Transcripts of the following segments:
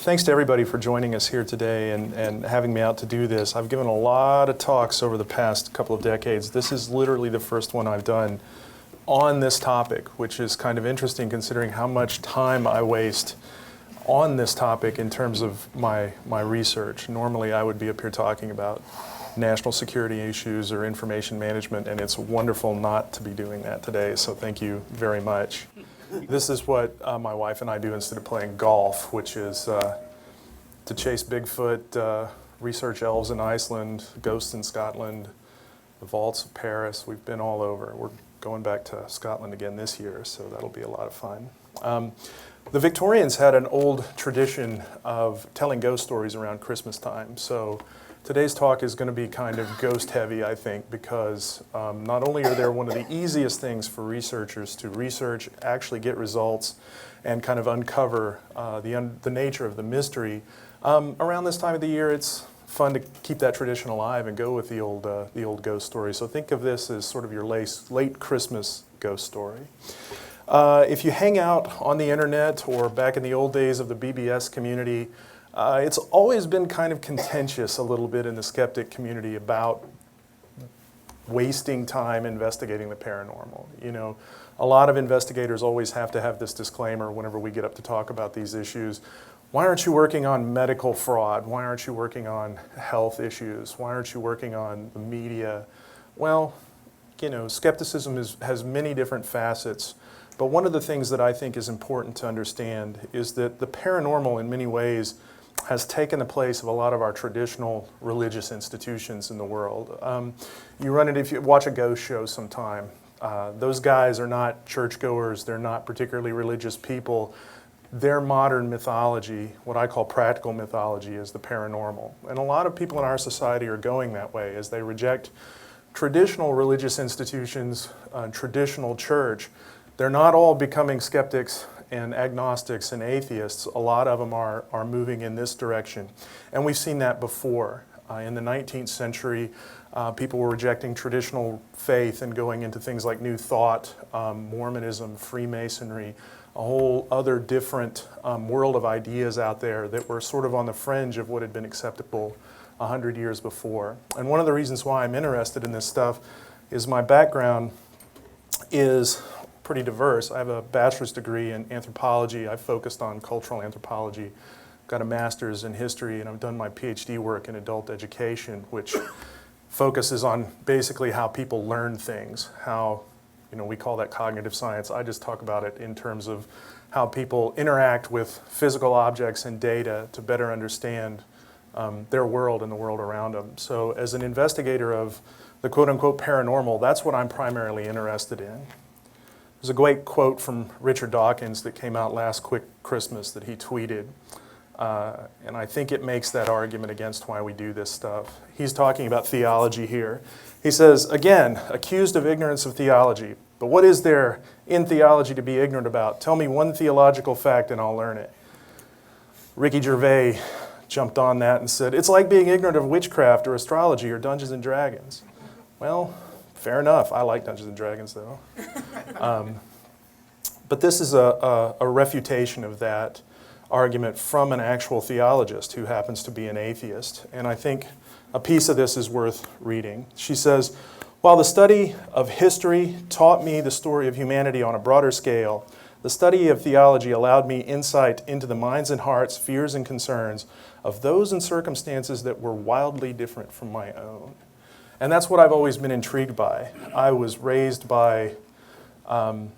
Thanks to everybody for joining us here today and having me out to do this. I've given a lot of talks over the past couple of decades. This is literally the first one I've done on this topic, which is kind of interesting considering how much time I waste on this topic in terms of my research. Normally I would be up here talking about national security issues or information management, and it's wonderful not to be doing that today, so thank you very much. This is what my wife and I do instead of playing golf, which is to chase Bigfoot, research elves in Iceland, ghosts in Scotland, the vaults of Paris. We've been all over. We're going back to Scotland again this year, so that'll be a lot of fun. The Victorians had an old tradition of telling ghost stories around Christmas time. So today's talk is going to be kind of ghost heavy, I think, because not only are they one of the easiest things for researchers to research, actually get results, and kind of uncover the nature of the mystery. Around this time of the year, it's fun to keep that tradition alive and go with the old ghost story. So think of this as sort of your late Christmas ghost story. If you hang out on the internet or back in the old days of the BBS community, it's always been kind of contentious a little bit in the skeptic community about wasting time investigating the paranormal. You know, a lot of investigators always have to have this disclaimer whenever we get up to talk about these issues. Why aren't you working on medical fraud? Why aren't you working on health issues? Why aren't you working on the media? Well, you know, skepticism has many different facets. But one of the things that I think is important to understand is that the paranormal in many ways has taken the place of a lot of our traditional religious institutions in the world. You run it if you watch a ghost show sometime. Those guys are not churchgoers, they're not particularly religious people. Their modern mythology, what I call practical mythology, is the paranormal. And a lot of people in our society are going that way as they reject traditional religious institutions, traditional church. They're not all becoming skeptics and agnostics and atheists. A lot of them are moving in this direction. And we've seen that before. In the 19th century, people were rejecting traditional faith and going into things like New Thought, Mormonism, Freemasonry, a whole other different world of ideas out there that were sort of on the fringe of what had been acceptable 100 years before. And one of the reasons why I'm interested in this stuff is my background is pretty diverse. I have a bachelor's degree in anthropology. I focused on cultural anthropology. Got a master's in history, and I've done my PhD work in adult education, which focuses on basically how people learn things, how, you know, we call that cognitive science. I just talk about it in terms of how people interact with physical objects and data to better understand their world and the world around them. So as an investigator of the quote-unquote paranormal, that's what I'm primarily interested in. There's a great quote from Richard Dawkins that came out last Christmas that he tweeted, and I think it makes that argument against why we do this stuff. He's talking about theology here. He says, again, accused of ignorance of theology, but what is there in theology to be ignorant about? Tell me one theological fact and I'll learn it. Ricky Gervais jumped on that and said, it's like being ignorant of witchcraft or astrology or Dungeons and Dragons. Well, fair enough. I like Dungeons and Dragons, though. But this is a refutation of that argument from an actual theologist who happens to be an atheist. And I think a piece of this is worth reading. She says, while the study of history taught me the story of humanity on a broader scale, the study of theology allowed me insight into the minds and hearts, fears and concerns of those in circumstances that were wildly different from my own. And that's what I've always been intrigued by. I was raised by an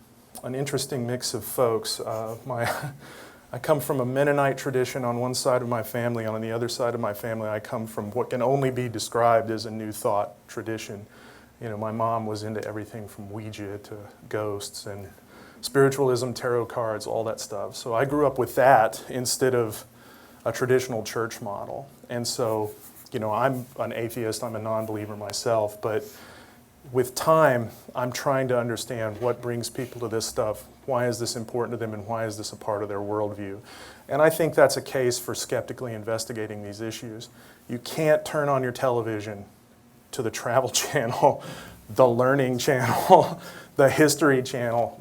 interesting mix of folks. I come from a Mennonite tradition on one side of my family. On the other side of my family, I come from what can only be described as a New Thought tradition. You know, my mom was into everything from Ouija to ghosts and spiritualism, tarot cards, all that stuff. So I grew up with that instead of a traditional church model. And so, you know, I'm an atheist, I'm a non-believer myself, but with time, I'm trying to understand what brings people to this stuff. Why is this important to them, and why is this a part of their worldview? And I think that's a case for skeptically investigating these issues. You can't turn on your television to the Travel Channel, the Learning Channel, the History Channel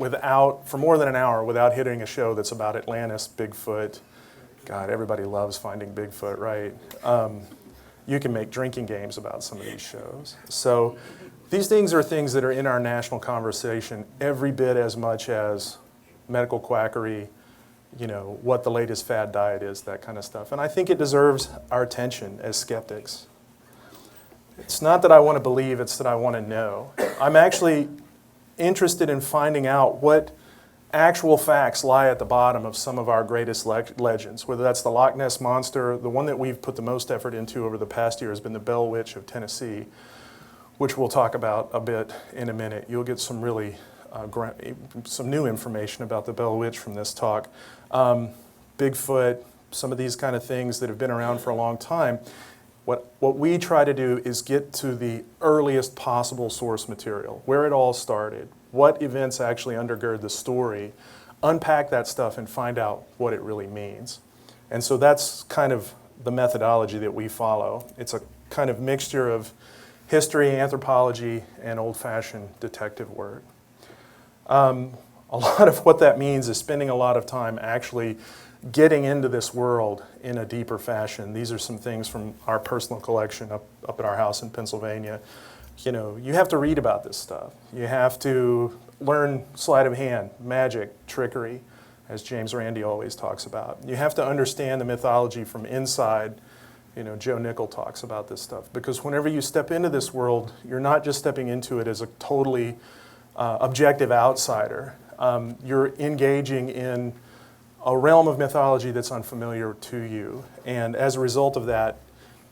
for more than an hour without hitting a show that's about Atlantis, Bigfoot. God, everybody loves finding Bigfoot, right? You can make drinking games about some of these shows. So these things are things that are in our national conversation every bit as much as medical quackery, what the latest fad diet is, that kind of stuff. And I think it deserves our attention as skeptics. It's not that I want to believe, it's that I want to know. I'm actually interested in finding out what actual facts lie at the bottom of some of our greatest legends, whether that's the Loch Ness Monster. The one that we've put the most effort into over the past year has been the Bell Witch of Tennessee, which we'll talk about a bit in a minute. You'll get some really some new information about the Bell Witch from this talk. Bigfoot, some of these kind of things that have been around for a long time. What we try to do is get to the earliest possible source material, where it all started, what events actually undergird the story, unpack that stuff and find out what it really means. And so that's kind of the methodology that we follow. It's a kind of mixture of history, anthropology, and old-fashioned detective work. A lot of what that means is spending a lot of time actually getting into this world in a deeper fashion. These are some things from our personal collection up at our house in Pennsylvania. You have to read about this stuff. You have to learn sleight of hand, magic, trickery, as James Randi always talks about. You have to understand the mythology from inside. Joe Nickel talks about this stuff. Because whenever you step into this world, you're not just stepping into it as a totally objective outsider. You're engaging in a realm of mythology that's unfamiliar to you. And as a result of that,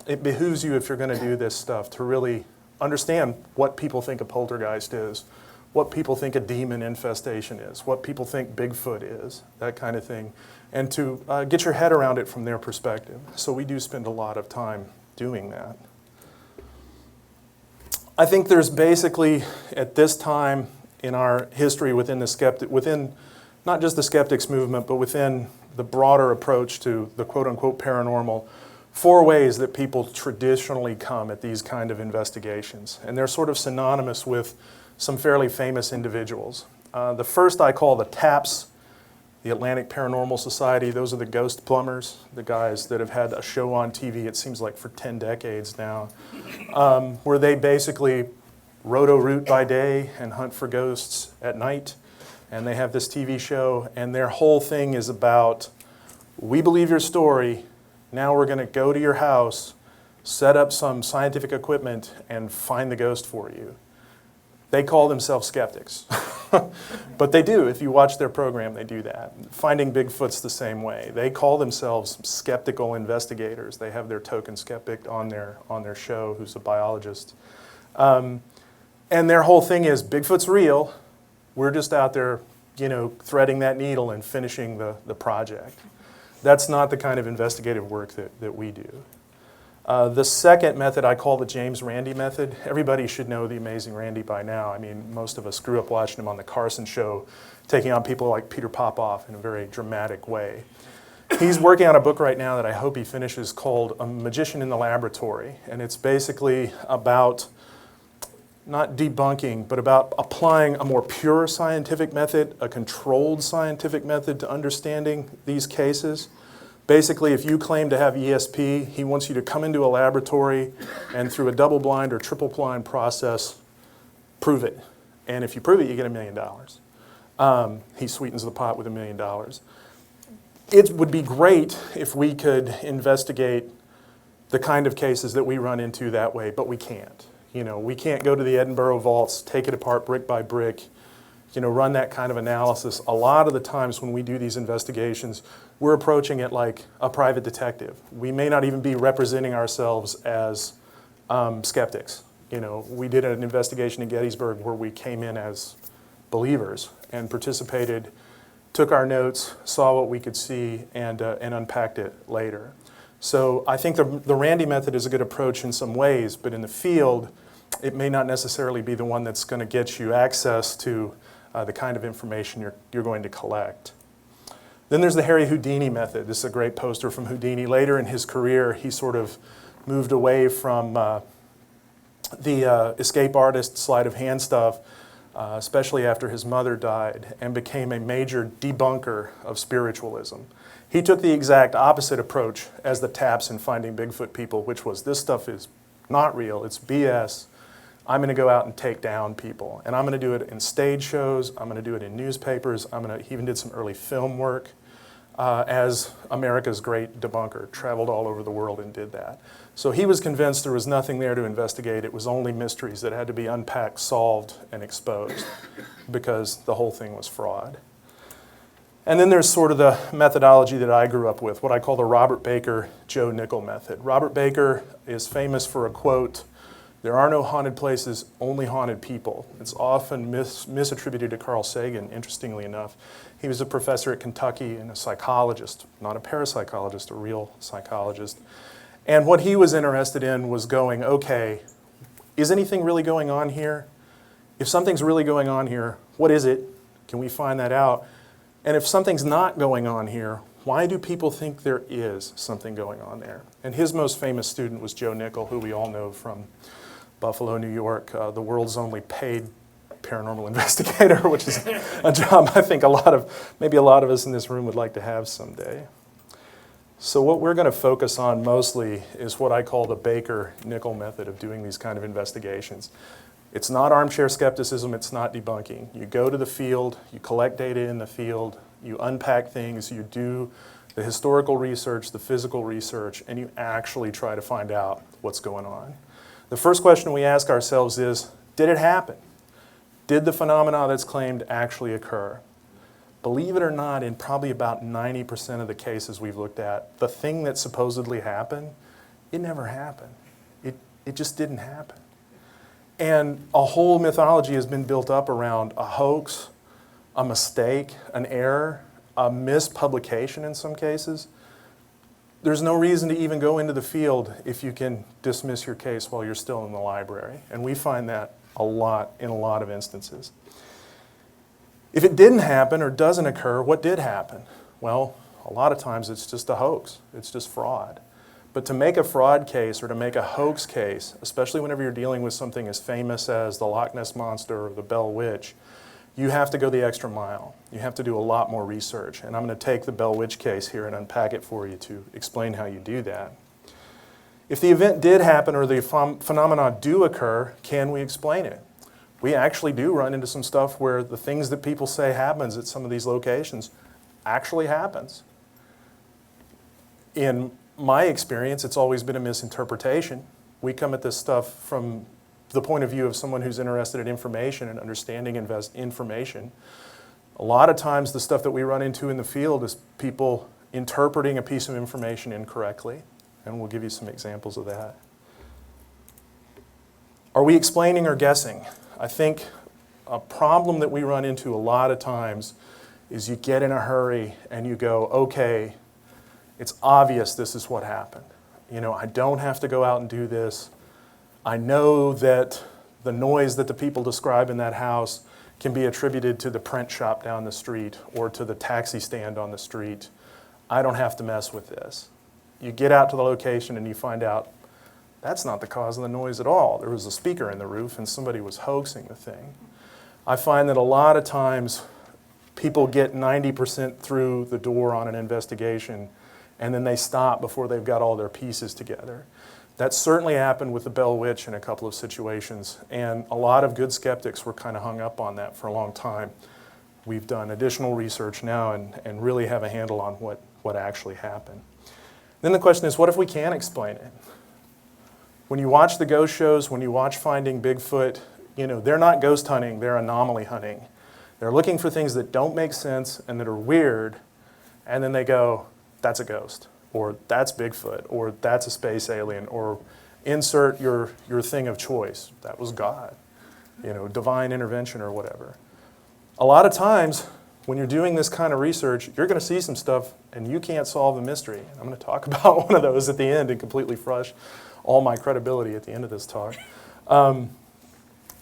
it behooves you, if you're going to do this stuff, to really understand what people think a poltergeist is, what people think a demon infestation is, what people think Bigfoot is, that kind of thing, and to get your head around it from their perspective. So we do spend a lot of time doing that. I think there's basically, at this time in our history within not just the skeptics movement, but within the broader approach to the quote-unquote paranormal, 4 ways that people traditionally come at these kind of investigations. And they're sort of synonymous with some fairly famous individuals. The first I call the TAPS, the Atlantic Paranormal Society. Those are the ghost plumbers, the guys that have had a show on TV, it seems like for 10 decades now, where they basically roto-root by day and hunt for ghosts at night. And they have this TV show, and their whole thing is about, we believe your story, now we're going to go to your house, set up some scientific equipment, and find the ghost for you. They call themselves skeptics. But they do. If you watch their program, they do that. Finding Bigfoot's the same way. They call themselves skeptical investigators. They have their token skeptic on their show, who's a biologist. And their whole thing is, Bigfoot's real. We're just out there, threading that needle and finishing the project. That's not the kind of investigative work that we do. The second method I call the James Randi method. Everybody should know the amazing Randi by now. I mean, most of us grew up watching him on the Carson show, taking on people like Peter Popoff in a very dramatic way. He's working on a book right now that I hope he finishes called A Magician in the Laboratory. And it's basically about not debunking, but about applying a more pure scientific method, a controlled scientific method to understanding these cases. Basically, if you claim to have ESP, he wants you to come into a laboratory and through a double-blind or triple-blind process, prove it. And if you prove it, you get $1 million. He sweetens the pot with $1 million. It would be great if we could investigate the kind of cases that we run into that way, but we can't. We can't go to the Edinburgh vaults, take it apart brick by brick, run that kind of analysis. A lot of the times when we do these investigations, we're approaching it like a private detective. We may not even be representing ourselves as skeptics. We did an investigation at Gettysburg where we came in as believers and participated, took our notes, saw what we could see, and unpacked it later. So I think the Randi method is a good approach in some ways, but in the field, it may not necessarily be the one that's going to get you access to the kind of information you're going to collect. Then there's the Harry Houdini method. This is a great poster from Houdini. Later in his career, he sort of moved away from the escape artist sleight of hand stuff, especially after his mother died, and became a major debunker of spiritualism. He took the exact opposite approach as the Taps in Finding Bigfoot people, which was, this stuff is not real, it's BS. I'm going to go out and take down people. And I'm going to do it in stage shows, I'm going to do it in newspapers, he even did some early film work as America's great debunker, traveled all over the world and did that. So he was convinced there was nothing there to investigate, it was only mysteries that had to be unpacked, solved, and exposed, because the whole thing was fraud. And then there's sort of the methodology that I grew up with, what I call the Robert Baker, Joe Nickel method. Robert Baker is famous for a quote, "There are no haunted places, only haunted people." It's often misattributed to Carl Sagan, interestingly enough. He was a professor at Kentucky and a psychologist, not a parapsychologist, a real psychologist. And what he was interested in was going, okay, is anything really going on here? If something's really going on here, what is it? Can we find that out? And if something's not going on here, why do people think there is something going on there? And his most famous student was Joe Nickel, who we all know from Buffalo, New York, the world's only paid paranormal investigator, which is a job I think maybe a lot of us in this room would like to have someday. So what we're going to focus on mostly is what I call the Baker-Nickel method of doing these kind of investigations. It's not armchair skepticism, it's not debunking. You go to the field, you collect data in the field, you unpack things, you do the historical research, the physical research, and you actually try to find out what's going on. The first question we ask ourselves is, did it happen? Did the phenomena that's claimed actually occur? Believe it or not, in probably about 90% of the cases we've looked at, the thing that supposedly happened, it never happened. It just didn't happen. And a whole mythology has been built up around a hoax, a mistake, an error, a mispublication in some cases. There's no reason to even go into the field if you can dismiss your case while you're still in the library. And we find that a lot in a lot of instances. If it didn't happen or doesn't occur, what did happen? Well, a lot of times it's just a hoax. It's just fraud. But to make a fraud case or to make a hoax case, especially whenever you're dealing with something as famous as the Loch Ness Monster or the Bell Witch, you have to go the extra mile. You have to do a lot more research. And I'm going to take the Bell Witch case here and unpack it for you to explain how you do that. If the event did happen or the phenomena do occur, can we explain it? We actually do run into some stuff where the things that people say happens at some of these locations actually happens. In my experience, it's always been a misinterpretation. We come at this stuff from the point of view of someone who's interested in information and understanding information. A lot of times the stuff that we run into in the field is people interpreting a piece of information incorrectly, and we'll give you some examples of that. Are we explaining or guessing? I think a problem that we run into a lot of times is you get in a hurry and you go, okay, it's obvious this is what happened. You know, I don't have to go out and do this. I know that the noise that the people describe in that house can be attributed to the print shop down the street or to the taxi stand on the street. I don't have to mess with this. You get out to the location and you find out that's not the cause of the noise at all. There was a speaker in the roof and somebody was hoaxing the thing. I find that a lot of times people get 90% through the door on an investigation and then they stop before they've got all their pieces together. That certainly happened with the Bell Witch in a couple of situations, and a lot of good skeptics were kind of hung up on that for a long time. We've done additional research now and really have a handle on what actually happened. Then the question is, what if we can't explain it? When you watch the ghost shows, when you watch Finding Bigfoot, you know, they're not ghost hunting, they're anomaly hunting. They're looking for things that don't make sense and that are weird, and then they go, that's a ghost, or that's Bigfoot, or that's a space alien, or insert your thing of choice. That was God, you know, divine intervention or whatever. A lot of times, when you're doing this kind of research, you're going to see some stuff and you can't solve the mystery. I'm going to talk about one of those at the end and completely crush all my credibility at the end of this talk.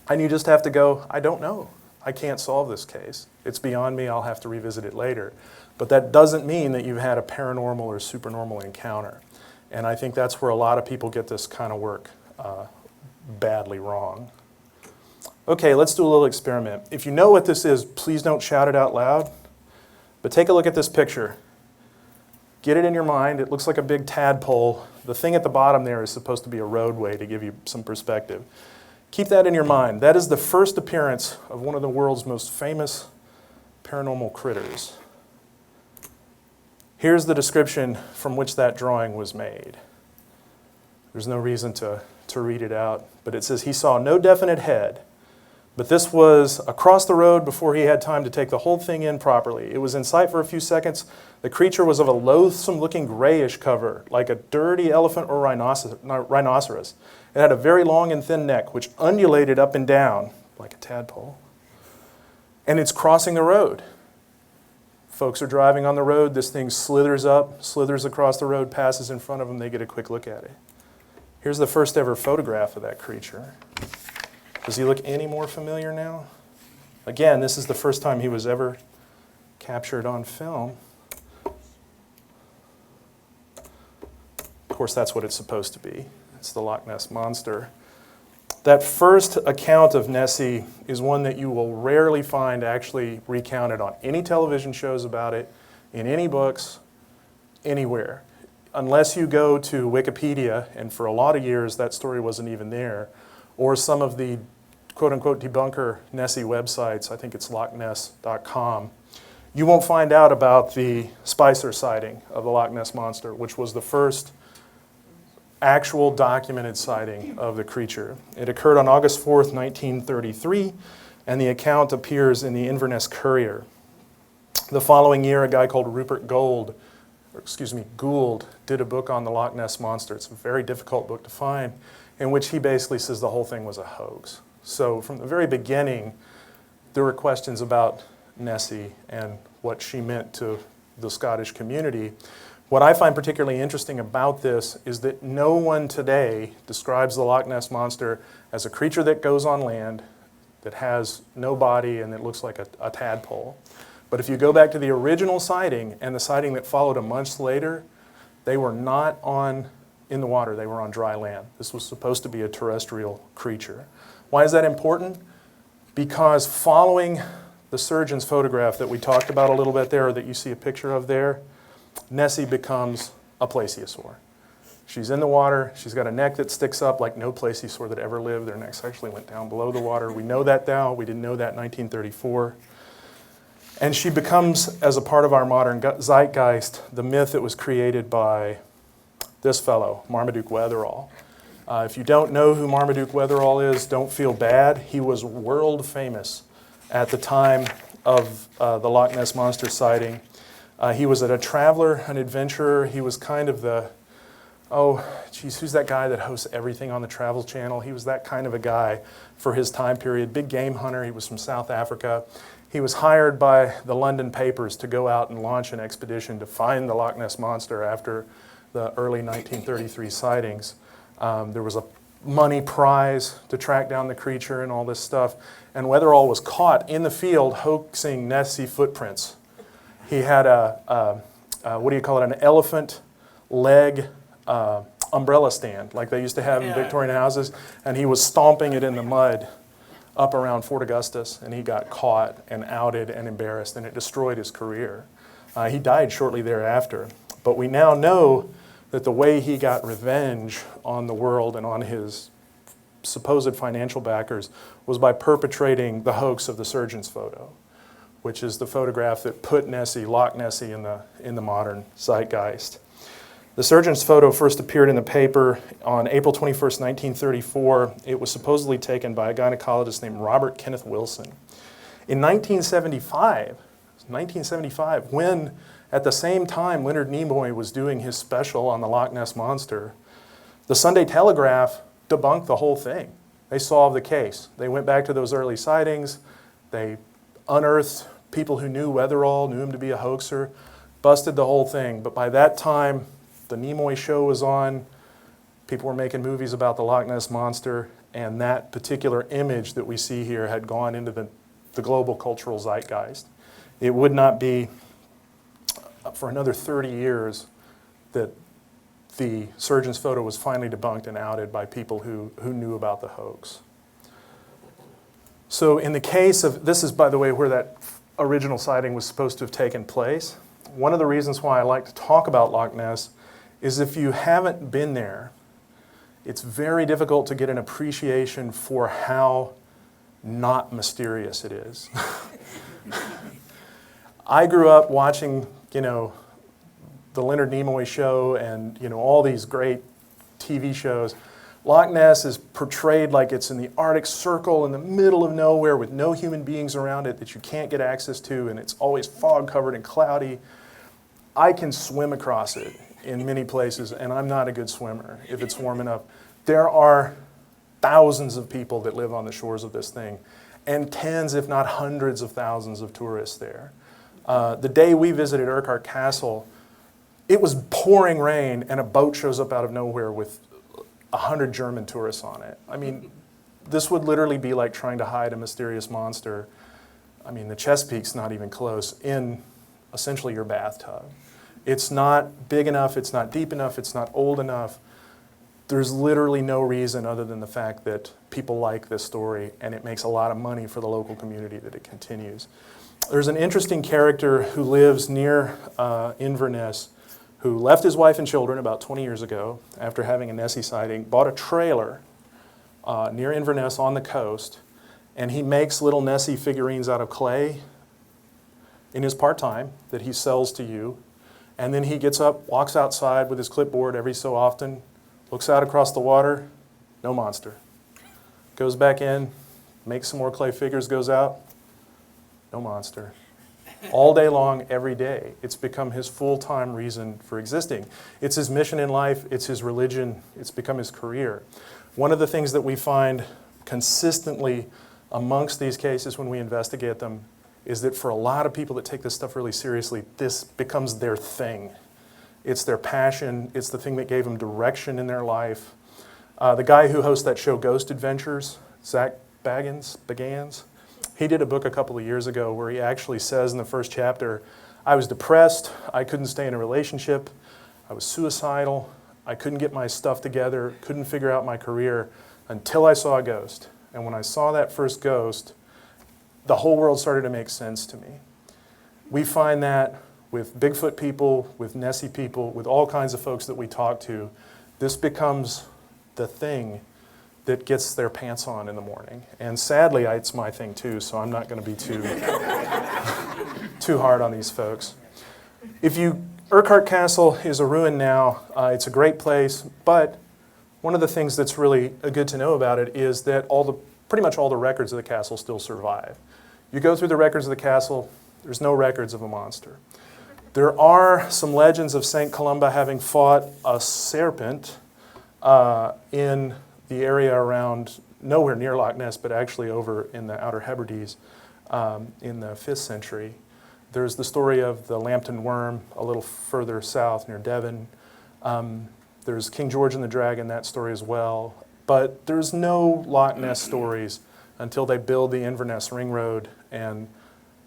And you just have to go, I don't know. I can't solve this case. It's beyond me. I'll have to revisit it later. But that doesn't mean that you've had a paranormal or supernormal encounter. And I think that's where a lot of people get this kind of work badly wrong. Okay, let's do a little experiment. If you know what this is, please don't shout it out loud. But take a look at this picture. Get it in your mind. It looks like a big tadpole. The thing at the bottom there is supposed to be a roadway to give you some perspective. Keep that in your mind. That is the first appearance of one of the world's most famous paranormal critters. Here's the description from which that drawing was made. There's no reason to read it out, but it says he saw no definite head, but this was across the road before he had time to take the whole thing in properly. It was in sight for a few seconds. The creature was of a loathsome-looking grayish cover, like a dirty elephant or rhinoceros. It had a very long and thin neck, which undulated up and down, like a tadpole. And it's crossing the road. Folks are driving on the road. This thing slithers up, slithers across the road, passes in front of them. They get a quick look at it. Here's the first ever photograph of that creature. Does he look any more familiar now? Again, this is the first time he was ever captured on film. Of course, that's what it's supposed to be. It's the Loch Ness Monster. That first account of Nessie is one that you will rarely find actually recounted on any television shows about it, in any books, anywhere. Unless you go to Wikipedia, and for a lot of years that story wasn't even there, or some of the quote-unquote debunker Nessie websites, I think it's lochness.com, you won't find out about the Spicer sighting of the Loch Ness Monster, which was the first actual documented sighting of the creature. It occurred on August 4th, 1933, and the account appears in the Inverness Courier. The following year, a guy called Rupert Gould did a book on the Loch Ness Monster. It's a very difficult book to find, in which he basically says the whole thing was a hoax. So from the very beginning, there were questions about Nessie and what she meant to the Scottish community. What I find particularly interesting about this is that no one today describes the Loch Ness Monster as a creature that goes on land, that has no body and that looks like a tadpole. But if you go back to the original sighting and the sighting that followed a month later, they were not in the water, they were on dry land. This was supposed to be a terrestrial creature. Why is that important? Because following the surgeon's photograph that we talked about a little bit there, or that you see a picture of there, Nessie becomes a plesiosaur. She's in the water. She's got a neck that sticks up like no plesiosaur that ever lived. Their necks actually went down below the water. We know that now. We didn't know that in 1934. And she becomes, as a part of our modern zeitgeist, the myth that was created by this fellow, Marmaduke Wetherall. If you don't know who Marmaduke Wetherall is, don't feel bad. He was world famous at the time of the Loch Ness Monster sighting. He was a traveler, an adventurer. He was kind of the, who's that guy that hosts everything on the Travel Channel? He was that kind of a guy for his time period. Big game hunter. He was from South Africa. He was hired by the London papers to go out and launch an expedition to find the Loch Ness Monster after the early 1933 sightings. There was a money prize to track down the creature and all this stuff. And Wetherall was caught in the field hoaxing Nessie footprints. He had an elephant leg umbrella stand, like they used to have in Victorian houses, and he was stomping it in the mud up around Fort Augustus, and he got caught and outed and embarrassed, and it destroyed his career. He died shortly thereafter. But we now know that the way he got revenge on the world and on his supposed financial backers was by perpetrating the hoax of the surgeon's photo, which is the photograph that put Nessie, Loch Nessie, in the modern zeitgeist. The surgeon's photo first appeared in the paper on April 21st, 1934. It was supposedly taken by a gynecologist named Robert Kenneth Wilson. In 1975, when at the same time Leonard Nimoy was doing his special on the Loch Ness Monster, the Sunday Telegraph debunked the whole thing. They solved the case. They went back to those early sightings. They unearthed people who knew Wetherall, knew him to be a hoaxer, busted the whole thing. But by that time, the Nimoy show was on. People were making movies about the Loch Ness Monster, and that particular image that we see here had gone into the global cultural zeitgeist. It would not be for another 30 years that the surgeon's photo was finally debunked and outed by people who knew about the hoax. So in the case of, this is, by the way, where that original sighting was supposed to have taken place. One of the reasons why I like to talk about Loch Ness is if you haven't been there, it's very difficult to get an appreciation for how not mysterious it is. I grew up watching, the Leonard Nimoy show and, all these great TV shows. Loch Ness is portrayed like it's in the Arctic Circle in the middle of nowhere with no human beings around it that you can't get access to, and it's always fog covered and cloudy. I can swim across it in many places, and I'm not a good swimmer if it's warm enough. There are thousands of people that live on the shores of this thing, and tens, if not hundreds of thousands of tourists there. The day we visited Urquhart Castle, it was pouring rain, and a boat shows up out of nowhere with 100 German tourists on it. I mean, this would literally be like trying to hide a mysterious monster. I mean, the Chesapeake's not even close, in essentially your bathtub. It's not big enough, it's not deep enough, it's not old enough. There's literally no reason other than the fact that people like this story, and it makes a lot of money for the local community that it continues. There's an interesting character who lives near Inverness, who left his wife and children about 20 years ago after having a Nessie sighting, bought a trailer near Inverness on the coast, and he makes little Nessie figurines out of clay in his part-time that he sells to you. And then he gets up, walks outside with his clipboard every so often, looks out across the water, no monster. Goes back in, makes some more clay figures, goes out, no monster. All day long, every day. It's become his full-time reason for existing. It's his mission in life, it's his religion, it's become his career. One of the things that we find consistently amongst these cases when we investigate them is that for a lot of people that take this stuff really seriously, this becomes their thing. It's their passion, it's the thing that gave them direction in their life. The guy who hosts that show Ghost Adventures, Zach Bagans, he did a book a couple of years ago where he actually says in the first chapter, I was depressed, I couldn't stay in a relationship, I was suicidal, I couldn't get my stuff together, couldn't figure out my career until I saw a ghost. And when I saw that first ghost, the whole world started to make sense to me. We find that with Bigfoot people, with Nessie people, with all kinds of folks that we talk to. This becomes the thing that gets their pants on in the morning. And sadly, it's my thing too, so I'm not going to be too hard on these folks. Urquhart Castle is a ruin now. It's a great place, but one of the things that's really good to know about it is that pretty much all the records of the castle still survive. You go through the records of the castle, there's no records of a monster. There are some legends of St. Columba having fought a serpent in the area around, nowhere near Loch Ness, but actually over in the Outer Hebrides in the 5th century. There's the story of the Lambton Worm a little further south near Devon. There's King George and the Dragon, that story as well. But there's no Loch Ness stories until they build the Inverness Ring Road and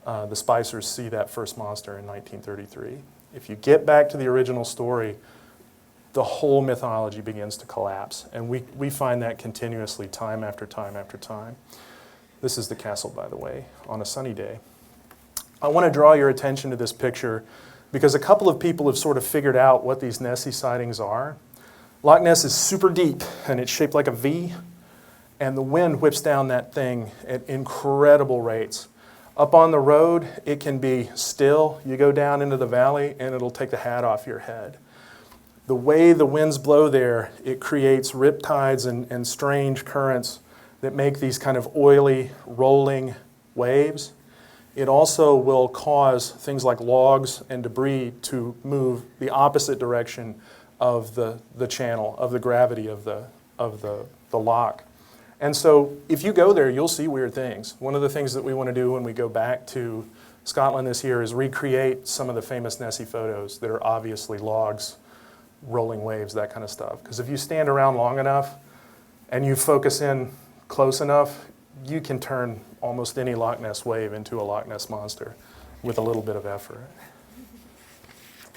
the Spicers see that first monster in 1933. If you get back to the original story, the whole mythology begins to collapse. And we find that continuously, time after time after time. This is the castle, by the way, on a sunny day. I want to draw your attention to this picture because a couple of people have sort of figured out what these Nessie sightings are. Loch Ness is super deep, and it's shaped like a V, and the wind whips down that thing at incredible rates. Up on the road, it can be still. You go down into the valley, and it'll take the hat off your head. The way the winds blow there, it creates riptides and strange currents that make these kind of oily, rolling waves. It also will cause things like logs and debris to move the opposite direction of the channel, of the gravity of the loch. And so if you go there, you'll see weird things. One of the things that we want to do when we go back to Scotland this year is recreate some of the famous Nessie photos that are obviously logs, rolling waves, that kind of stuff. Because if you stand around long enough and you focus in close enough, you can turn almost any Loch Ness wave into a Loch Ness Monster with a little bit of effort.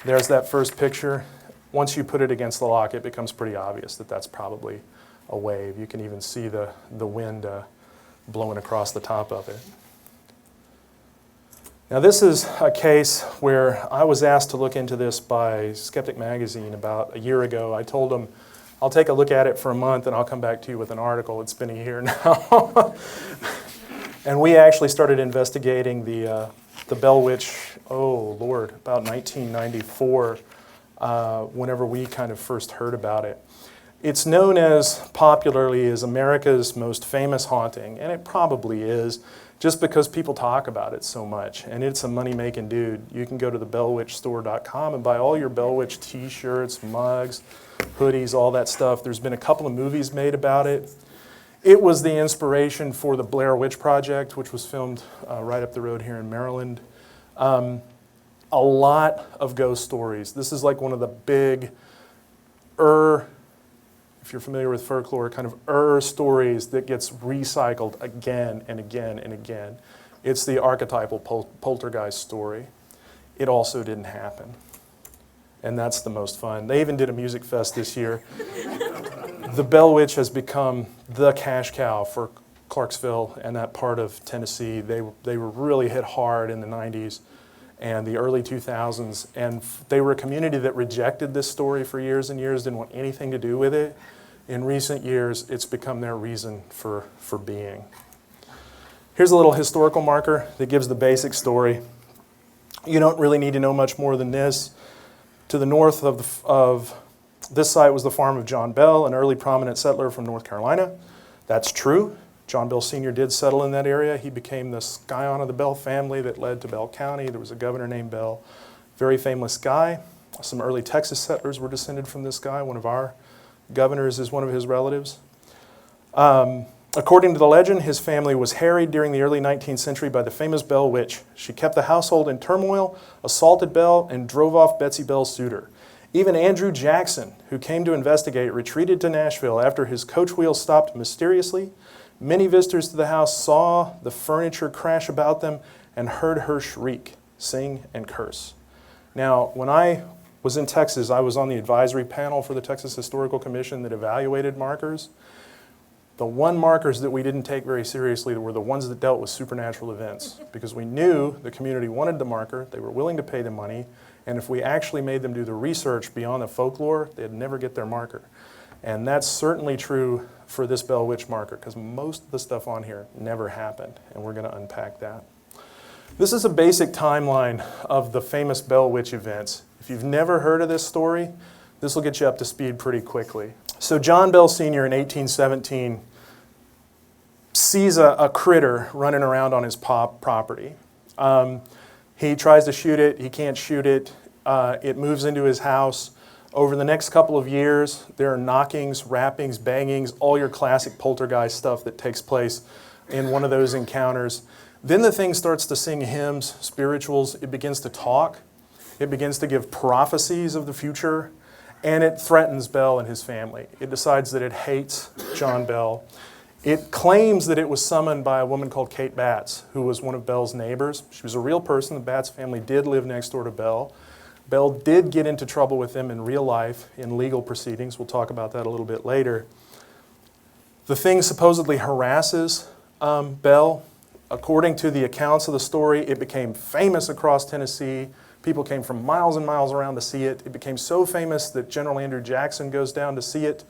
There's that first picture. Once you put it against the loch, it becomes pretty obvious that that's probably a wave. You can even see the wind blowing across the top of it. Now this is a case where I was asked to look into this by Skeptic Magazine about a year ago. I told them, I'll take a look at it for a month and I'll come back to you with an article. It's been a year now. And we actually started investigating the Bell Witch, oh Lord, about 1994, whenever we kind of first heard about it. It's known as popularly as America's most famous haunting, and it probably is, just because people talk about it so much, and it's a money-making dude. You can go to thebellwitchstore.com and buy all your Bell Witch t-shirts, mugs, hoodies, all that stuff. There's been a couple of movies made about it. It was the inspiration for the Blair Witch Project, which was filmed right up the road here in Maryland. A lot of ghost stories. This is like one of the big, if you're familiar with folklore, kind of stories that gets recycled again and again and again. It's the archetypal poltergeist story. It also didn't happen. And that's the most fun. They even did a music fest this year. The Bell Witch has become the cash cow for Clarksville and that part of Tennessee. They were really hit hard in the 90s and the early 2000s. And they were a community that rejected this story for years and years, didn't want anything to do with it. In recent years, it's become their reason for being. Here's a little historical marker that gives the basic story. You don't really need to know much more than this. To the north of this site was the farm of John Bell, an early prominent settler from North Carolina. That's true. John Bell Sr. did settle in that area. He became the scion of the Bell family that led to Bell County. There was a governor named Bell. Very famous guy. Some early Texas settlers were descended from this guy. One of our governors is one of his relatives. According to the legend, his family was harried during the early 19th century by the famous Bell Witch. She kept the household in turmoil, assaulted Bell, and drove off Betsy Bell's suitor. Even Andrew Jackson, who came to investigate, retreated to Nashville after his coach wheel stopped mysteriously. Many visitors to the house saw the furniture crash about them and heard her shriek, sing, and curse. Now, when I was in Texas, I was on the advisory panel for the Texas Historical Commission that evaluated markers. The one markers that we didn't take very seriously were the ones that dealt with supernatural events, because we knew the community wanted the marker, they were willing to pay the money, and if we actually made them do the research beyond the folklore, they'd never get their marker. And that's certainly true for this Bell Witch marker, because most of the stuff on here never happened, and we're going to unpack that. This is a basic timeline of the famous Bell Witch events. If you've never heard of this story, this will get you up to speed pretty quickly. So John Bell Sr. in 1817 sees a critter running around on his property. He tries to shoot it. He can't shoot it. It moves into his house. Over the next couple of years, there are knockings, rappings, bangings, all your classic poltergeist stuff that takes place in one of those encounters. Then the thing starts to sing hymns, spirituals. It begins to talk. It begins to give prophecies of the future. And it threatens Bell and his family. It decides that it hates John Bell. It claims that it was summoned by a woman called Kate Batts, who was one of Bell's neighbors. She was a real person. The Batts family did live next door to Bell. Bell did get into trouble with them in real life, in legal proceedings. We'll talk about that a little bit later. The thing supposedly harasses Bell. According to the accounts of the story, it became famous across Tennessee. People came from miles and miles around to see it. It became so famous that General Andrew Jackson goes down to see it.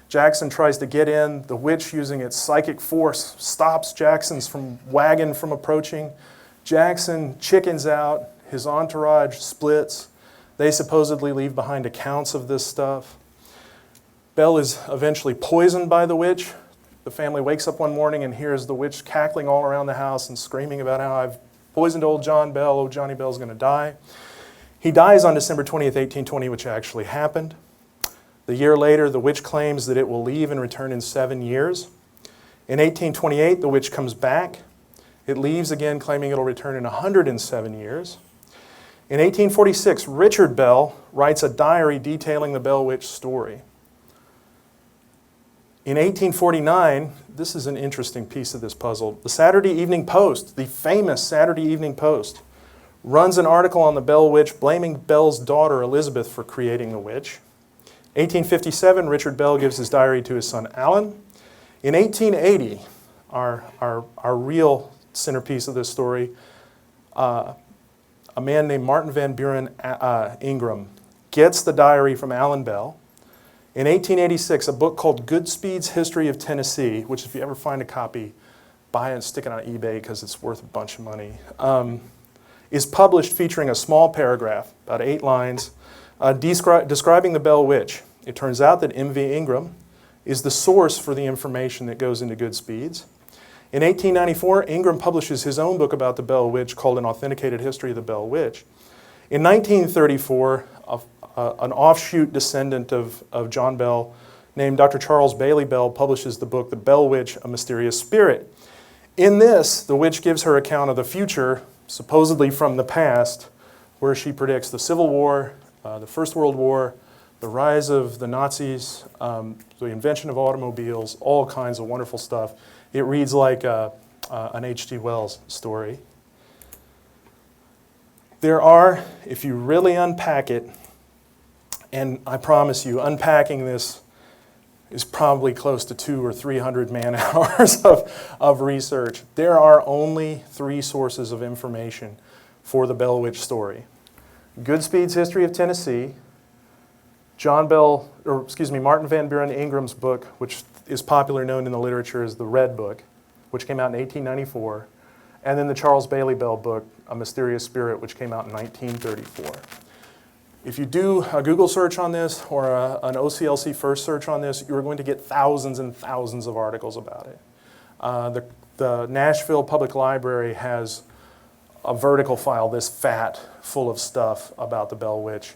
Jackson tries to get in. The witch, using its psychic force, stops Jackson's wagon from approaching. Jackson chickens out. His entourage splits. They supposedly leave behind accounts of this stuff. Bell is eventually poisoned by the witch. The family wakes up one morning and hears the witch cackling all around the house and screaming about how I've poisoned old John Bell. Old Johnny Bell's going to die. He dies on December 20th, 1820, which actually happened. The year later, the witch claims that it will leave and return in 7 years. In 1828, the witch comes back. It leaves again, claiming it'll return in 107 years. In 1846, Richard Bell writes a diary detailing the Bell Witch story. In 1849, this is an interesting piece of this puzzle. The Saturday Evening Post, the famous Saturday Evening Post, runs an article on the Bell Witch blaming Bell's daughter Elizabeth for creating the witch. 1857, Richard Bell gives his diary to his son Alan. In 1880, our real centerpiece of this story, a man named Martin Van Buren Ingram gets the diary from Alan Bell. In 1886, a book called Goodspeed's History of Tennessee, which if you ever find a copy, buy it and stick it on eBay because it's worth a bunch of money, is published featuring a small paragraph, about 8 lines, describing the Bell Witch. It turns out that M.V. Ingram is the source for the information that goes into Goodspeed's. In 1894, Ingram publishes his own book about the Bell Witch called An Authenticated History of the Bell Witch. In 1934, an offshoot descendant of John Bell named Dr. Charles Bailey Bell publishes the book The Bell Witch, A Mysterious Spirit. In this, the witch gives her account of the future, supposedly from the past, where she predicts the Civil War, the First World War, the rise of the Nazis, the invention of automobiles, all kinds of wonderful stuff. It reads like an H.G. Wells story. There are, if you really unpack it, and I promise you, unpacking this is probably close to 200 or 300 man-hours of research. There are only 3 sources of information for the Bell Witch story. Goodspeed's History of Tennessee, Martin Van Buren Ingram's book, which is popularly known in the literature as the Red Book, which came out in 1894, and then the Charles Bailey Bell book, A Mysterious Spirit, which came out in 1934. If you do a Google search on this or an OCLC first search on this, you're going to get thousands and thousands of articles about it. The Nashville Public Library has a vertical file this fat full of stuff about the Bell Witch.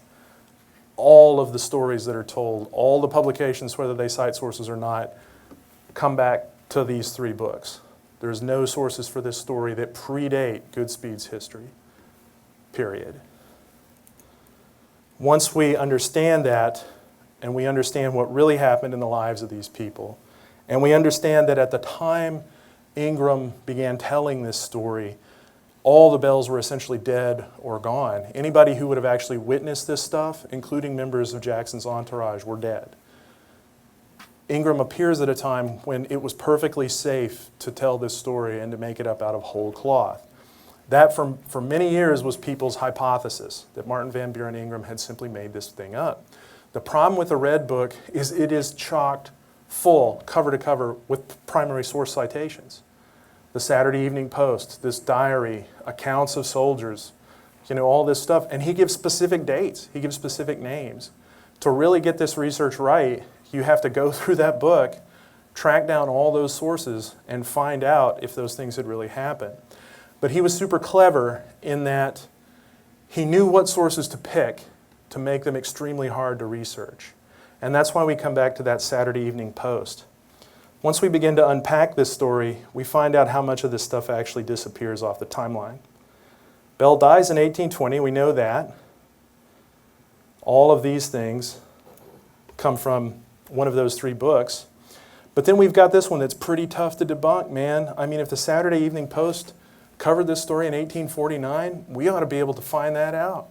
All of the stories that are told, all the publications, whether they cite sources or not, come back to these 3 books. There's no sources for this story that predate Goodspeed's history, period. Once we understand that, and we understand what really happened in the lives of these people, and we understand that at the time Ingram began telling this story, all the Bells were essentially dead or gone. Anybody who would have actually witnessed this stuff, including members of Jackson's entourage, were dead. Ingram appears at a time when it was perfectly safe to tell this story and to make it up out of whole cloth. That, for many years, was people's hypothesis, that Martin Van Buren Ingram had simply made this thing up. The problem with the Red Book is it is chocked full, cover to cover, with primary source citations. The Saturday Evening Post, this diary, accounts of soldiers, all this stuff. And he gives specific dates. He gives specific names. To really get this research right, you have to go through that book, track down all those sources, and find out if those things had really happened. But he was super clever in that he knew what sources to pick to make them extremely hard to research. And that's why we come back to that Saturday Evening Post. Once we begin to unpack this story, we find out how much of this stuff actually disappears off the timeline. Bell dies in 1820, we know that. All of these things come from one of those 3 books. But then we've got this one that's pretty tough to debunk, man. I mean, if the Saturday Evening Post covered this story in 1849, we ought to be able to find that out.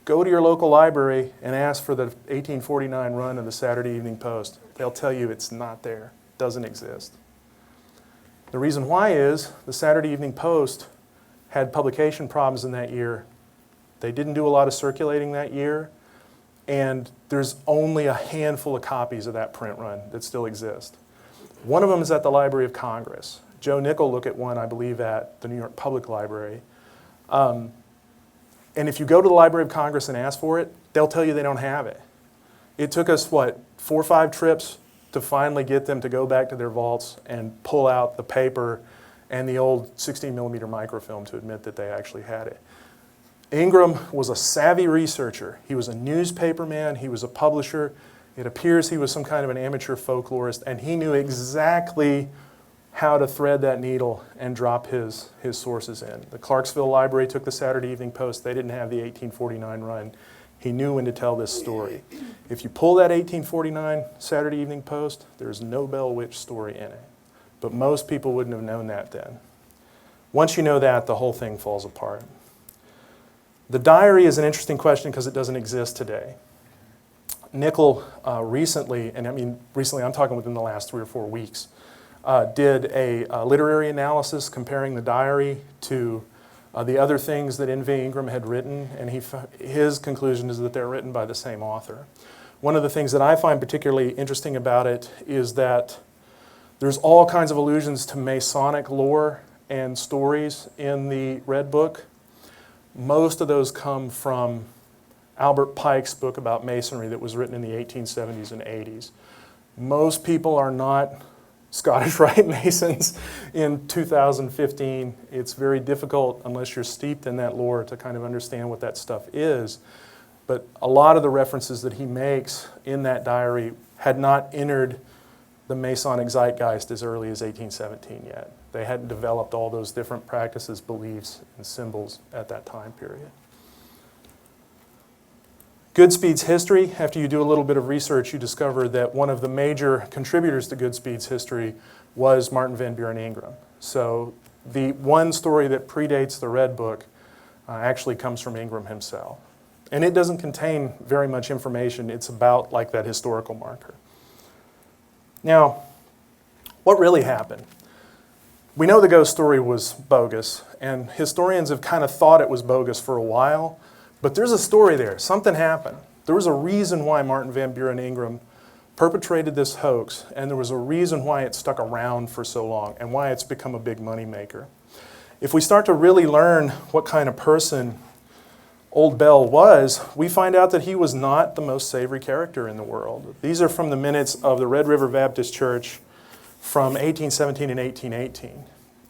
Go to your local library and ask for the 1849 run of the Saturday Evening Post. They'll tell you it's not there, doesn't exist. The reason why is the Saturday Evening Post had publication problems in that year. They didn't do a lot of circulating that year, and there's only a handful of copies of that print run that still exist. One of them is at the Library of Congress. Joe Nickel looked at one, I believe, at the New York Public Library. And if you go to the Library of Congress and ask for it, they'll tell you they don't have it. It took us, 4 or 5 trips to finally get them to go back to their vaults and pull out the paper and the old 16mm microfilm to admit that they actually had it. Ingram was a savvy researcher. He was a newspaperman. He was a publisher. It appears he was some kind of an amateur folklorist, and he knew exactly how to thread that needle and drop his sources in. The Clarksville Library took the Saturday Evening Post. They didn't have the 1849 run. He knew when to tell this story. If you pull that 1849 Saturday Evening Post, there's no Bell Witch story in it. But most people wouldn't have known that then. Once you know that, the whole thing falls apart. The diary is an interesting question because it doesn't exist today. Nickel recently, and I mean recently, I'm talking within the last 3 or 4 weeks, did a literary analysis comparing the diary to the other things that N.V. Ingram had written, and his conclusion is that they're written by the same author. One of the things that I find particularly interesting about it is that there's all kinds of allusions to Masonic lore and stories in the Red Book. Most of those come from Albert Pike's book about Masonry that was written in the 1870s and 80s. Most people are not Scottish Rite Masons in 2015. It's very difficult, unless you're steeped in that lore, to kind of understand what that stuff is. But a lot of the references that he makes in that diary had not entered the Masonic zeitgeist as early as 1817 yet. They hadn't developed all those different practices, beliefs, and symbols at that time period. Goodspeed's history, after you do a little bit of research, you discover that one of the major contributors to Goodspeed's history was Martin Van Buren Ingram. So the one story that predates the Red Book actually comes from Ingram himself. And it doesn't contain very much information. It's about like that historical marker. Now, what really happened? We know the ghost story was bogus, and historians have kind of thought it was bogus for a while. But there's a story there. Something happened. There was a reason why Martin Van Buren Ingram perpetrated this hoax, and there was a reason why it stuck around for so long and why it's become a big money maker. If we start to really learn what kind of person Old Bell was, we find out that he was not the most savory character in the world. These are from the minutes of the Red River Baptist Church from 1817 and 1818.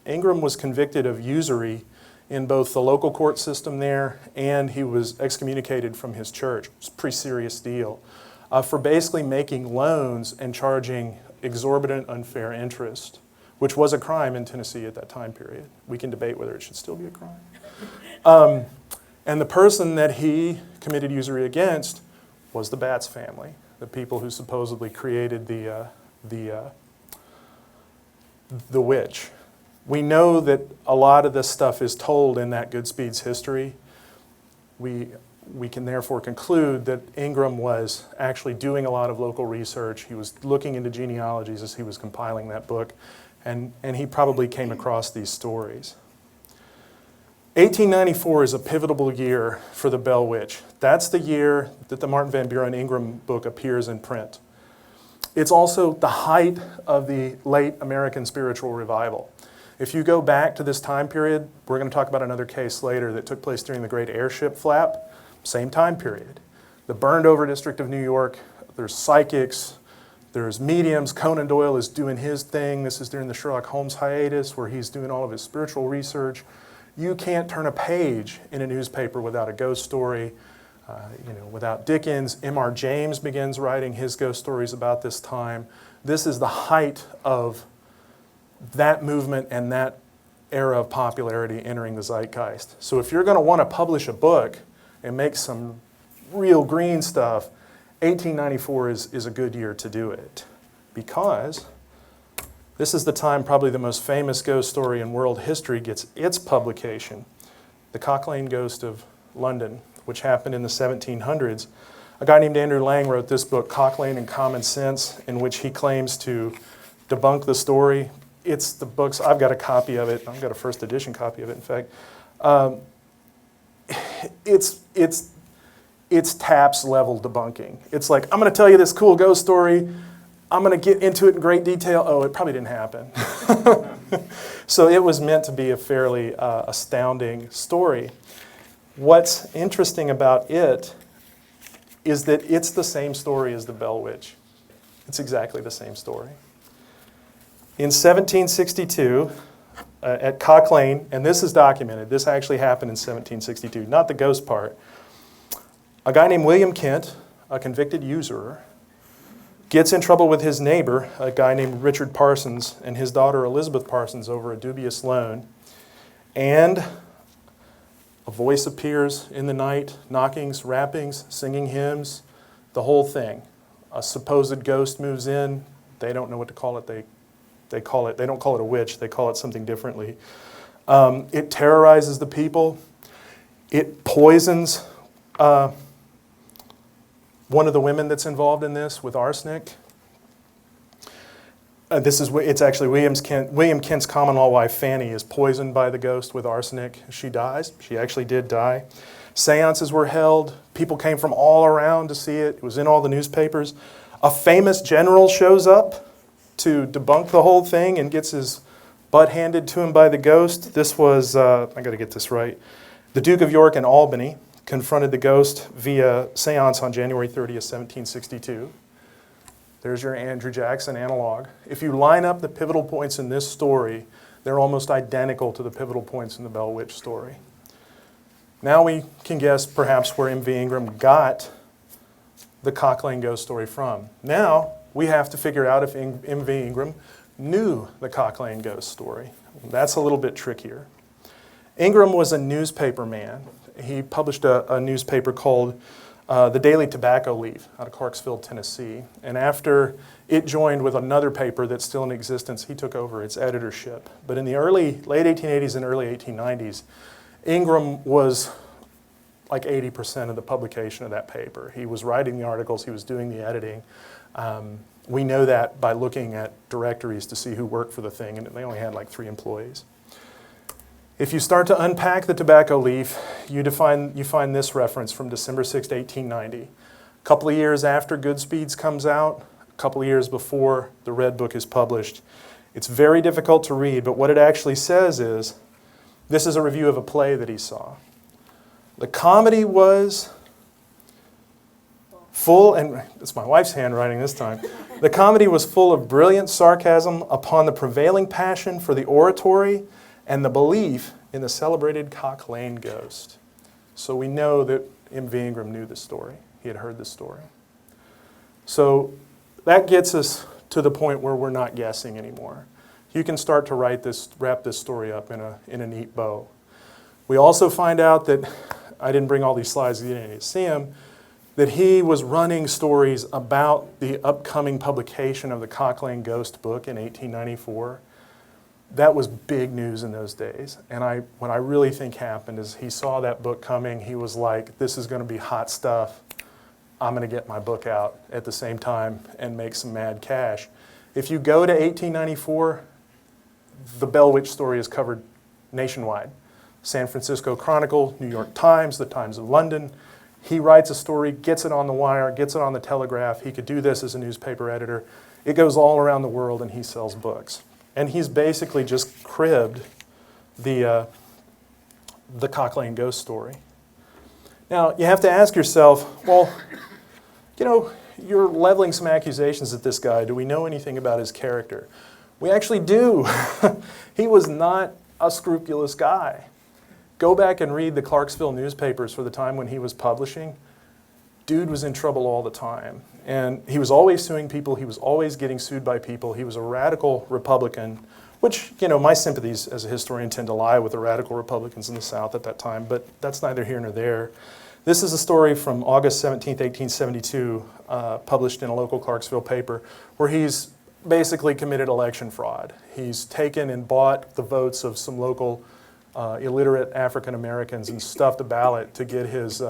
Ingram was convicted of usury in both the local court system there, and he was excommunicated from his church. It was a pretty serious deal for basically making loans and charging exorbitant unfair interest, which was a crime in Tennessee at that time period. We can debate whether it should still be a crime. And the person that he committed usury against was the Batts family, the people who supposedly created the witch. We know that a lot of this stuff is told in that Goodspeed's history. We can therefore conclude that Ingram was actually doing a lot of local research. He was looking into genealogies as he was compiling that book, and he probably came across these stories. 1894 is a pivotal year for the Bell Witch. That's the year that the Martin Van Buren Ingram book appears in print. It's also the height of the late American spiritual revival. If you go back to this time period, we're going to talk about another case later that took place during the Great Airship Flap, same time period. The burned over district of New York, there's psychics, there's mediums. Conan Doyle is doing his thing. This is during the Sherlock Holmes hiatus where he's doing all of his spiritual research. You can't turn a page in a newspaper without a ghost story, without Dickens. M.R. James begins writing his ghost stories about this time. This is the height of that movement and that era of popularity entering the zeitgeist. So if you're going to want to publish a book and make some real green stuff, 1894 is a good year to do it, because this is the time probably the most famous ghost story in world history gets its publication, the Cock Lane Ghost of London, which happened in the 1700s. A guy named Andrew Lang wrote this book, Cock Lane and Common Sense, in which he claims to debunk the story. It's the books, I've got a copy of it, I've got a first edition copy of it, in fact. It's TAPS level debunking. It's like, I'm going to tell you this cool ghost story, I'm going to get into it in great detail. Oh, it probably didn't happen. So it was meant to be a fairly astounding story. What's interesting about it is that it's the same story as the Bell Witch. It's exactly the same story. In 1762, at Cock Lane, and this is documented, this actually happened in 1762, not the ghost part, a guy named William Kent, a convicted usurer, gets in trouble with his neighbor, a guy named Richard Parsons, and his daughter Elizabeth Parsons over a dubious loan. And A voice appears in the night, knockings, rappings, singing hymns, the whole thing. A supposed ghost moves in. They don't know what to call it. They don't call it a witch. They call it something differently. It terrorizes the people. It poisons one of the women that's involved in this with arsenic. It's actually William Kent's common-law wife, Fanny, is poisoned by the ghost with arsenic. She dies. She actually did die. Seances were held. People came from all around to see it. It was in all the newspapers. A famous general shows up to debunk the whole thing and gets his butt handed to him by the ghost. This was, I got to get this right, the Duke of York in Albany confronted the ghost via seance on January 30th, 1762. There's your Andrew Jackson analog. If you line up the pivotal points in this story, they're almost identical to the pivotal points in the Bell Witch story. Now we can guess perhaps where M.V. Ingram got the Cock Lane ghost story from. Now we have to figure out if M.V. Ingram knew the Cock Lane ghost story. That's a little bit trickier. Ingram was a newspaper man. He published a newspaper called the Daily Tobacco Leaf out of Clarksville, Tennessee. And after it joined with another paper that's still in existence, he took over its editorship. But in the late 1880s and early 1890s, Ingram was like 80% of the publication of that paper. He was writing the articles, he was doing the editing. We know that by looking at directories to see who worked for the thing, and they only had like 3 employees. If you start to unpack the Tobacco Leaf, you find this reference from December 6, 1890. A couple of years after Goodspeed's comes out, a couple of years before the Red Book is published. It's very difficult to read, but what it actually says is, this is a review of a play that he saw. The comedy was full, and it's my wife's handwriting this time. The comedy was full of brilliant sarcasm upon the prevailing passion for the oratory and the belief in the celebrated Cock Lane ghost. So we know that M.V. Ingram knew the story. He had heard the story. So that gets us to the point where we're not guessing anymore. You can start to wrap this story up in a neat bow. We also find out that, I didn't bring all these slides, you didn't need to see them, that he was running stories about the upcoming publication of the Cock Lane Ghost book in 1894. That was big news in those days. And what I really think happened is he saw that book coming. He was like, this is going to be hot stuff. I'm going to get my book out at the same time and make some mad cash. If you go to 1894, the Bell Witch story is covered nationwide. San Francisco Chronicle, New York Times, the Times of London. He writes a story, gets it on the wire, gets it on the Telegraph. He could do this as a newspaper editor. It goes all around the world and he sells books. And he's basically just cribbed the Cock Lane ghost story. Now, you have to ask yourself, well, you know, you're leveling some accusations at this guy. Do we know anything about his character? We actually do. He was not a scrupulous guy. Go back and read the Clarksville newspapers for the time when he was publishing. Dude was in trouble all the time. And he was always suing people. He was always getting sued by people. He was a radical Republican, which, you know, my sympathies as a historian tend to lie with the radical Republicans in the South at that time, but that's neither here nor there. This is a story from August 17, 1872, published in a local Clarksville paper, where he's basically committed election fraud. He's taken and bought the votes of some local illiterate African Americans and stuffed a ballot to get his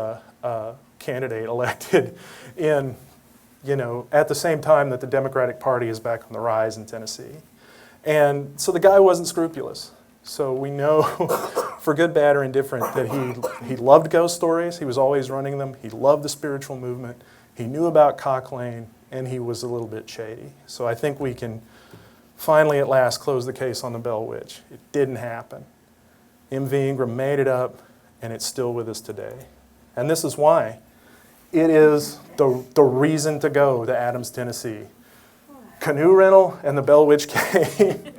candidate elected in, you know, at the same time that the Democratic Party is back on the rise in Tennessee. And so the guy wasn't scrupulous. So we know, for good, bad, or indifferent, that he loved ghost stories. He was always running them. He loved the spiritual movement. He knew about Cock Lane, and he was a little bit shady. So I think we can finally at last close the case on the Bell Witch. It didn't happen. M.V. Ingram made it up, and it's still with us today. And this is why. It is the reason to go to Adams, Tennessee. Canoe rental and the Bell Witch cave.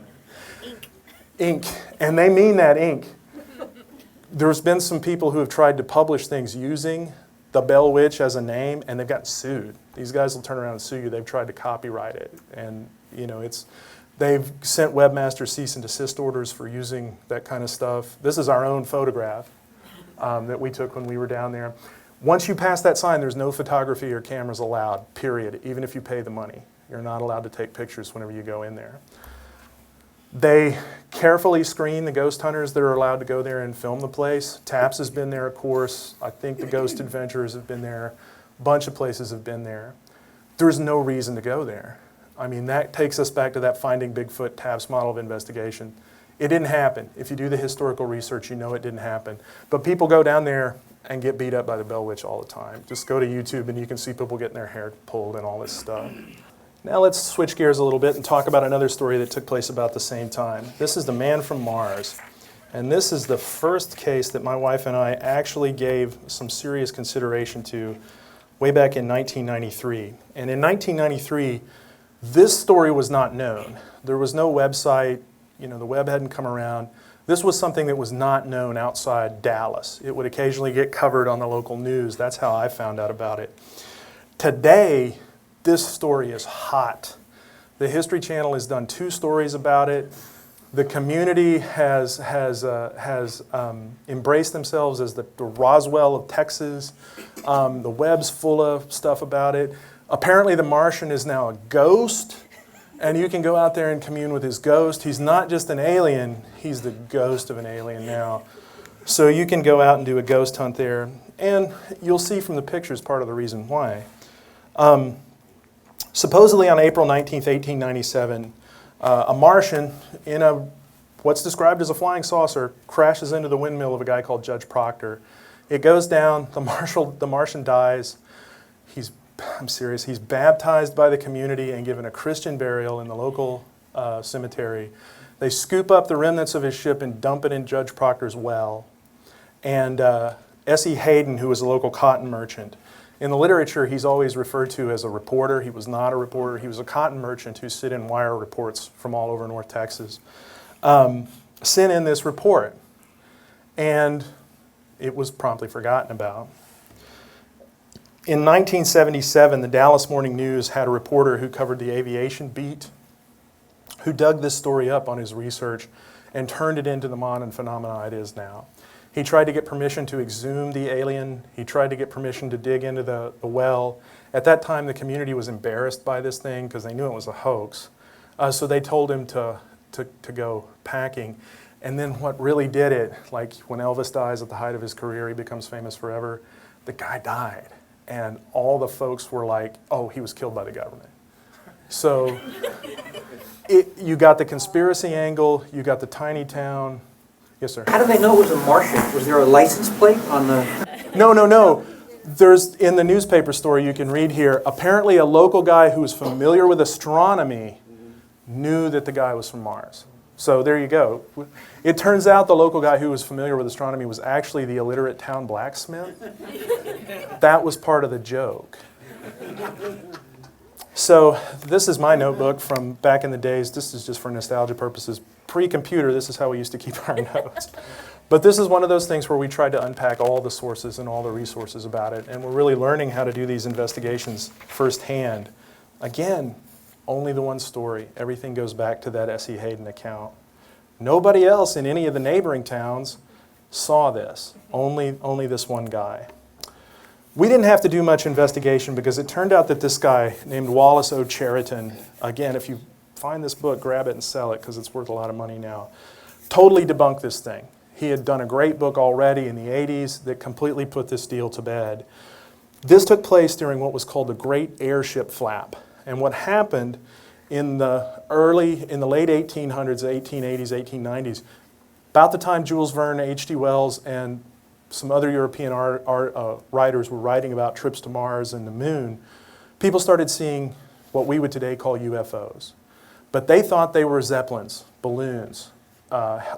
Ink. And they mean that ink. There's been some people who have tried to publish things using the Bell Witch as a name, and they've gotten sued. These guys will turn around and sue you. They've tried to copyright it. And, you know, they've sent webmasters cease and desist orders for using that kind of stuff. This is our own photograph that we took when we were down there. Once you pass that sign, there's no photography or cameras allowed, period, even if you pay the money. You're not allowed to take pictures whenever you go in there. They carefully screen the ghost hunters that are allowed to go there and film the place. TAPS has been there, of course. I think the Ghost Adventurers have been there. A bunch of places have been there. There's no reason to go there. I mean, that takes us back to that Finding Bigfoot TAPS model of investigation. It didn't happen. If you do the historical research, you know it didn't happen. But people go down there and get beat up by the Bell Witch all the time. Just go to YouTube and you can see people getting their hair pulled and all this stuff. Now let's switch gears a little bit and talk about another story that took place about the same time. This is The Man from Mars. And this is the first case that my wife and I actually gave some serious consideration to way back in 1993. And in 1993, this story was not known. There was no website, the web hadn't come around. This was something that was not known outside Dallas. It would occasionally get covered on the local news. That's how I found out about it. Today, this story is hot. The History Channel has done 2 stories about it. The community has embraced themselves as the Roswell of Texas. The web's full of stuff about it. Apparently the Martian is now a ghost, and you can go out there and commune with his ghost. He's not just an alien, he's the ghost of an alien now. So you can go out and do a ghost hunt there, and you'll see from the pictures part of the reason why. Supposedly on April 19th, 1897, a Martian in what's described as a flying saucer crashes into the windmill of a guy called Judge Proctor. It goes down, the Martian dies. I'm serious, he's baptized by the community and given a Christian burial in the local cemetery. They scoop up the remnants of his ship and dump it in Judge Proctor's well. And S.E. Hayden, who was a local cotton merchant, in the literature, he's always referred to as a reporter. He was not a reporter. He was a cotton merchant who sent in wire reports from all over North Texas. Sent in this report, and it was promptly forgotten about. In 1977, the Dallas Morning News had a reporter who covered the aviation beat who dug this story up on his research and turned it into the modern phenomenon it is now. He tried to get permission to exhume the alien. He tried to get permission to dig into the well. At that time, the community was embarrassed by this thing because they knew it was a hoax. So they told him to go packing. And then what really did it, like when Elvis dies at the height of his career, he becomes famous forever, the guy died. And all the folks were like, oh, he was killed by the government. So you got the conspiracy angle, you got the tiny town. Yes, sir. How do they know it was a Martian? Was there a license plate on the... No. There's, in the newspaper story you can read here, apparently a local guy who was familiar with astronomy knew that the guy was from Mars. So there you go. It turns out the local guy who was familiar with astronomy was actually the illiterate town blacksmith. That was part of the joke. So this is my notebook from back in the days. This is just for nostalgia purposes. Pre-computer, this is how we used to keep our notes. But this is one of those things where we tried to unpack all the sources and all the resources about it, and we're really learning how to do these investigations firsthand. Again, only the one story. Everything goes back to that S.E. Hayden account. Nobody else in any of the neighboring towns saw this. Only this one guy. We didn't have to do much investigation because it turned out that this guy named Wallace O. Cheriton, again, if you find this book, grab it and sell it because it's worth a lot of money now, totally debunked this thing. He had done a great book already in the 80s that completely put this deal to bed. This took place during what was called the Great Airship Flap. And what happened in the late 1800s, 1880s, 1890s, about the time Jules Verne, H.G. Wells, and some other European writers were writing about trips to Mars and the moon, people started seeing what we would today call UFOs. But they thought they were zeppelins, balloons,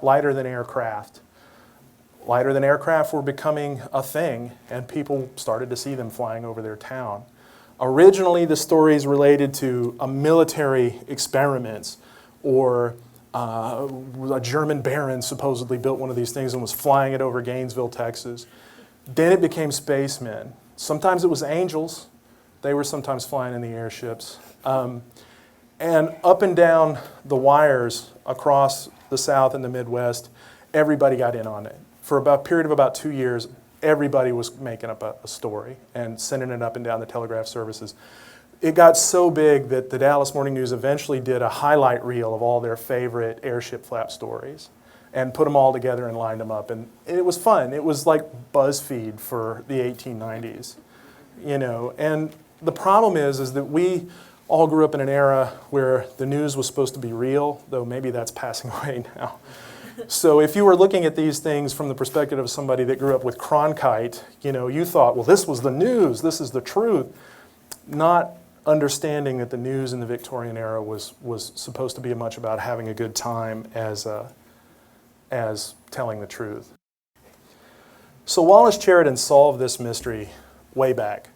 lighter than aircraft. Lighter than aircraft were becoming a thing, and people started to see them flying over their town. Originally, the stories related to military experiments, or a German baron supposedly built one of these things and was flying it over Gainesville, Texas. Then it became spacemen. Sometimes it was angels. They were sometimes flying in the airships. And up and down the wires across the South and the Midwest, everybody got in on it. for about a period of about 2 years, everybody was making up a story and sending it up and down the telegraph services. It got so big that the Dallas Morning News eventually did a highlight reel of all their favorite airship flap stories and put them all together and lined them up. And it was fun. It was like BuzzFeed for the 1890s, you know. And the problem is that we all grew up in an era where the news was supposed to be real, though maybe that's passing away now. So if you were looking at these things from the perspective of somebody that grew up with Cronkite, you know, you thought, well, this was the news, this is the truth. Not understanding that the news in the Victorian era was supposed to be much about having a good time as telling the truth. So Wallace Sheridan solved this mystery way back.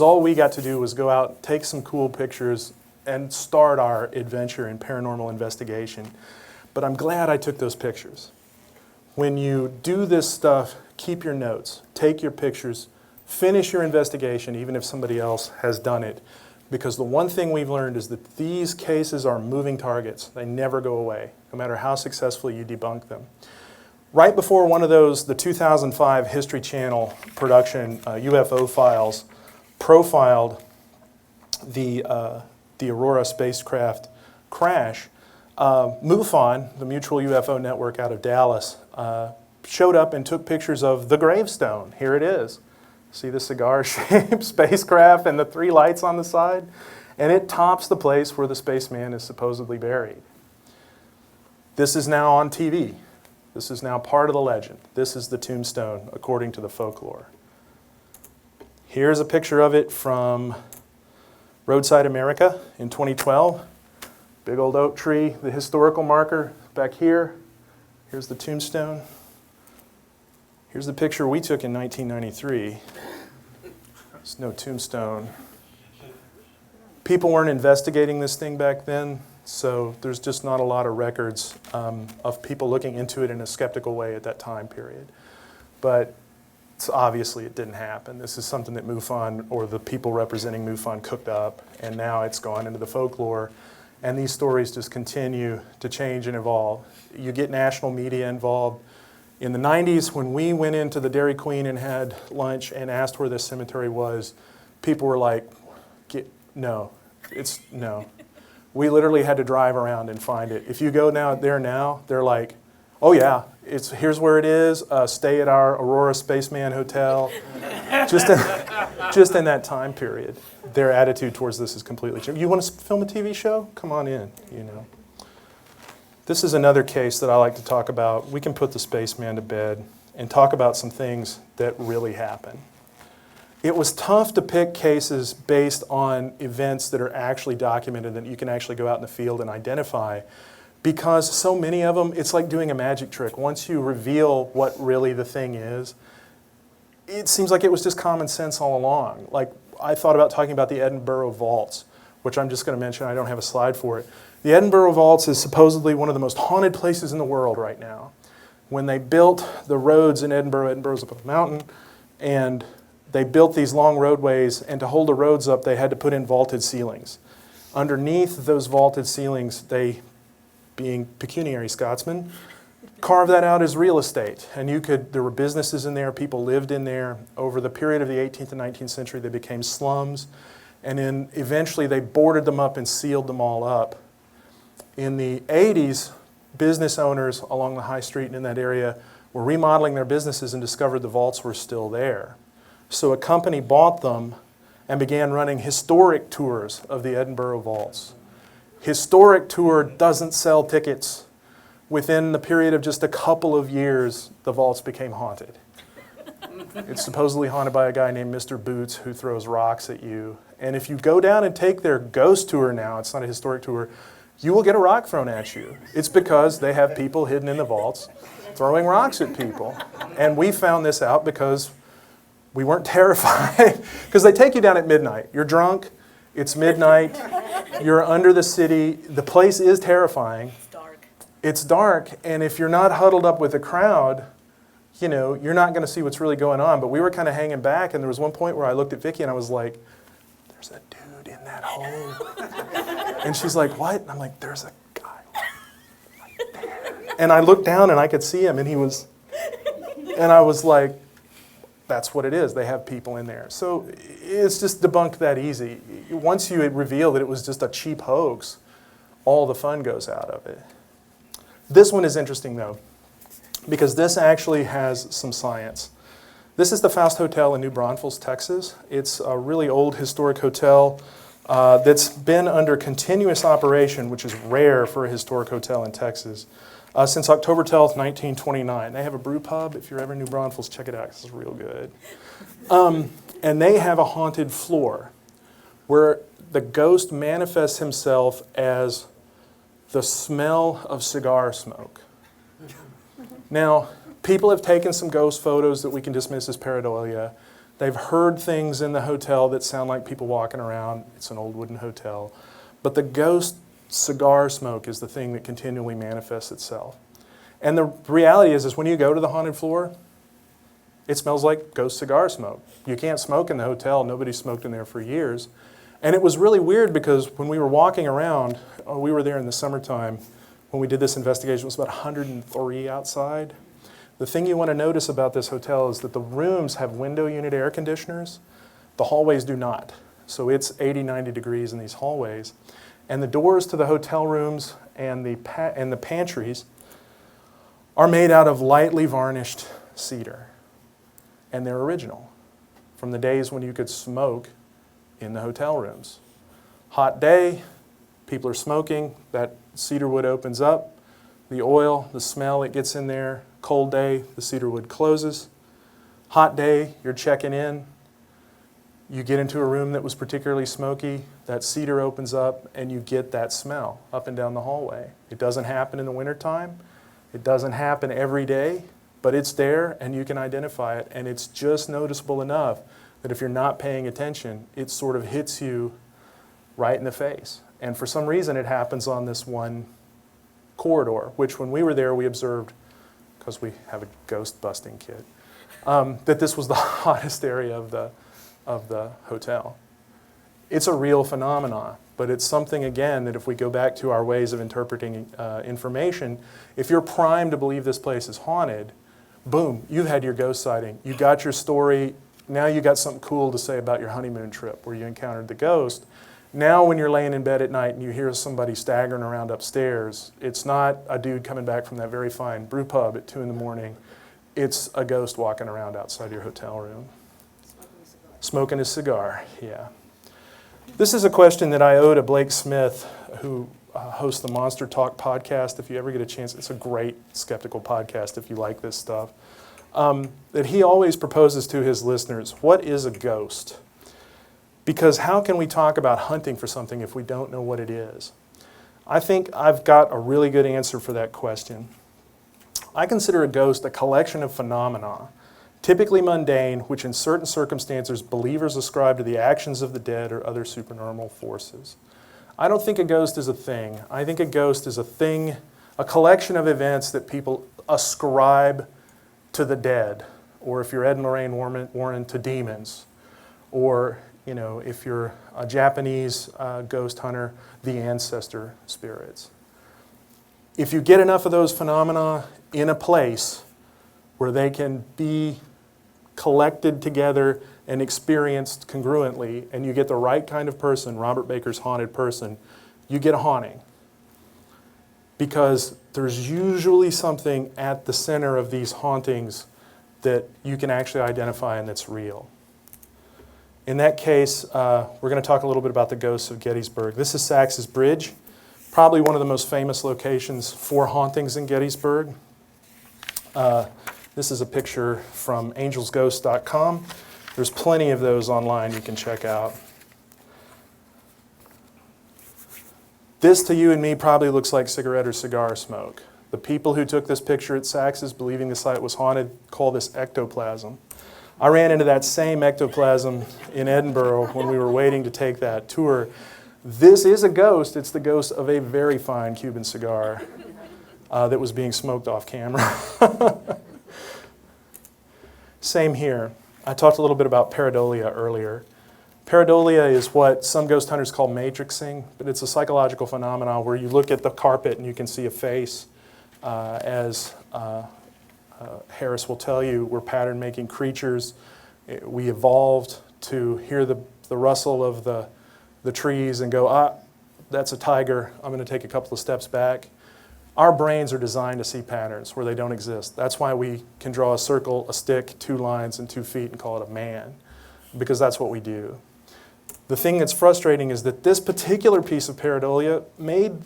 All we got to do was go out, take some cool pictures, and start our adventure in paranormal investigation. But I'm glad I took those pictures. When you do this stuff, keep your notes, take your pictures, finish your investigation, even if somebody else has done it. Because the one thing we've learned is that these cases are moving targets. They never go away, no matter how successfully you debunk them. Right before one of those, the 2005 History Channel production, UFO Files, profiled the Aurora spacecraft crash, MUFON, the Mutual UFO Network out of Dallas, showed up and took pictures of the gravestone. Here it is. See the cigar-shaped spacecraft and the 3 lights on the side? And it tops the place where the spaceman is supposedly buried. This is now on TV. This is now part of the legend. This is the tombstone, according to the folklore. Here's a picture of it from Roadside America in 2012. Big old oak tree, the historical marker back here. Here's the tombstone. Here's the picture we took in 1993. There's no tombstone. People weren't investigating this thing back then, so there's just not a lot of records of people looking into it in a skeptical way at that time period. But obviously it didn't happen. This is something that MUFON, or the people representing MUFON, cooked up, and now it's gone into the folklore. And these stories just continue to change and evolve. You get national media involved. In the 90s, when we went into the Dairy Queen and had lunch and asked where this cemetery was, people were like, no. We literally had to drive around and find it. If you go there now, they're like, oh yeah, here's where it is. Stay at our Aurora Spaceman Hotel. Just in that time period, their attitude towards this is completely changed. You want to film a TV show? Come on in, you know. This is another case that I like to talk about. We can put the spaceman to bed and talk about some things that really happen. It was tough to pick cases based on events that are actually documented that you can actually go out in the field and identify, because so many of them, it's like doing a magic trick. Once you reveal what really the thing is, it seems like it was just common sense all along. Like, I thought about talking about the Edinburgh Vaults, which I'm just going to mention. I don't have a slide for it. The Edinburgh Vaults is supposedly one of the most haunted places in the world right now. When they built the roads in Edinburgh, Edinburgh's up a mountain, and they built these long roadways, and to hold the roads up, they had to put in vaulted ceilings. Underneath those vaulted ceilings, they, being pecuniary Scotsmen, carved that out as real estate. And there were businesses in there, people lived in there. Over the period of the 18th and 19th century, they became slums. And then eventually they boarded them up and sealed them all up. In the 80s, business owners along the high street and in that area were remodeling their businesses and discovered the vaults were still there. So a company bought them and began running historic tours of the Edinburgh Vaults. Historic tour doesn't sell tickets. Within the period of just a couple of years, the vaults became haunted. It's supposedly haunted by a guy named Mr. Boots who throws rocks at you. And if you go down and take their ghost tour now, it's not a historic tour, you will get a rock thrown at you. It's because they have people hidden in the vaults throwing rocks at people. And we found this out because we weren't terrified. Because they take you down at midnight. You're drunk, it's midnight, you're under the city, the place is terrifying. It's dark, and if you're not huddled up with a crowd, you know, you're not going to see what's really going on. But we were kind of hanging back, and there was one point where I looked at Vicki and I was like, there's a dude in that hole. And she's like, what? And I'm like, there's a guy right there. And I looked down and I could see him, and he was And I was like, that's what it is. They have people in there. So it's just debunked that easy. Once you reveal that it was just a cheap hoax, all the fun goes out of it. This one is interesting, though, because this actually has some science. This is the Faust Hotel in New Braunfels, Texas. It's a really old historic hotel that's been under continuous operation, which is rare for a historic hotel in Texas, since October 12th, 1929. They have a brew pub. If you're ever in New Braunfels, check it out. It's real good. And they have a haunted floor where the ghost manifests himself as the smell of cigar smoke. Now, people have taken some ghost photos that we can dismiss as pareidolia. They've heard things in the hotel that sound like people walking around. It's an old wooden hotel. But the ghost cigar smoke is the thing that continually manifests itself. And the reality is when you go to the haunted floor, it smells like ghost cigar smoke. You can't smoke in the hotel. Nobody smoked in there for years. And it was really weird because when we were walking around, we were there in the summertime. When we did this investigation, it was about 103 outside. The thing you want to notice about this hotel is that the rooms have window unit air conditioners. The hallways do not. So it's 80, 90 degrees in these hallways. And the doors to the hotel rooms and the pantries are made out of lightly varnished cedar. And they're original from the days when you could smoke in the hotel rooms. Hot day, people are smoking, that cedar wood opens up, the oil, the smell, it gets in there. Cold day, the cedar wood closes. Hot day, you're checking in. You get into a room that was particularly smoky, that cedar opens up, and you get that smell up and down the hallway. It doesn't happen in the wintertime. It doesn't happen every day, but it's there, and you can identify it, and it's just noticeable enough that if you're not paying attention, it sort of hits you right in the face. And for some reason, it happens on this one corridor, which when we were there, we observed, because we have a ghost busting kit, that this was the hottest area of the hotel. It's a real phenomenon, but it's something, again, that if we go back to our ways of interpreting information, if you're primed to believe this place is haunted, boom, you've had your ghost sighting. You got your story. Now you got something cool to say about your honeymoon trip where you encountered the ghost. Now when you're laying in bed at night and you hear somebody staggering around upstairs, it's not a dude coming back from that very fine brew pub at 2 in the morning. It's a ghost walking around outside your hotel room. Smoking a cigar, yeah. This is a question that I owe to Blake Smith, who hosts the Monster Talk podcast. If you ever get a chance, it's a great skeptical podcast if you like this stuff. That he always proposes to his listeners, what is a ghost? Because how can we talk about hunting for something if we don't know what it is? I think I've got a really good answer for that question. I consider a ghost a collection of phenomena, typically mundane, which in certain circumstances believers ascribe to the actions of the dead or other supernormal forces. I don't think a ghost is a thing. I think a ghost is a thing, a collection of events that people ascribe to the dead, or if you're Ed and Lorraine Warren, to demons, or if you're a Japanese ghost hunter, the ancestor spirits. If you get enough of those phenomena in a place where they can be collected together and experienced congruently, and you get the right kind of person, Robert Baker's haunted person, you get a haunting. Because there's usually something at the center of these hauntings that you can actually identify and that's real. In that case, we're going to talk a little bit about the Ghosts of Gettysburg. This is Sax's Bridge, probably one of the most famous locations for hauntings in Gettysburg. This is a picture from angelsghosts.com. There's plenty of those online you can check out. This to you and me probably looks like cigarette or cigar smoke. The people who took this picture at Sax's, believing the site was haunted, call this ectoplasm. I ran into that same ectoplasm in Edinburgh when we were waiting to take that tour. This is a ghost. It's the ghost of a very fine Cuban cigar that was being smoked off camera. Same here. I talked a little bit about pareidolia earlier. Pareidolia is what some ghost hunters call matrixing, but it's a psychological phenomenon where you look at the carpet and you can see a face as Harris will tell you we're pattern-making creatures. We evolved to hear the rustle of the trees and go, that's a tiger. I'm going to take a couple of steps back. Our brains are designed to see patterns where they don't exist. That's why we can draw a circle, a stick, 2 lines, and 2 feet and call it a man, because that's what we do. The thing that's frustrating is that this particular piece of pareidolia made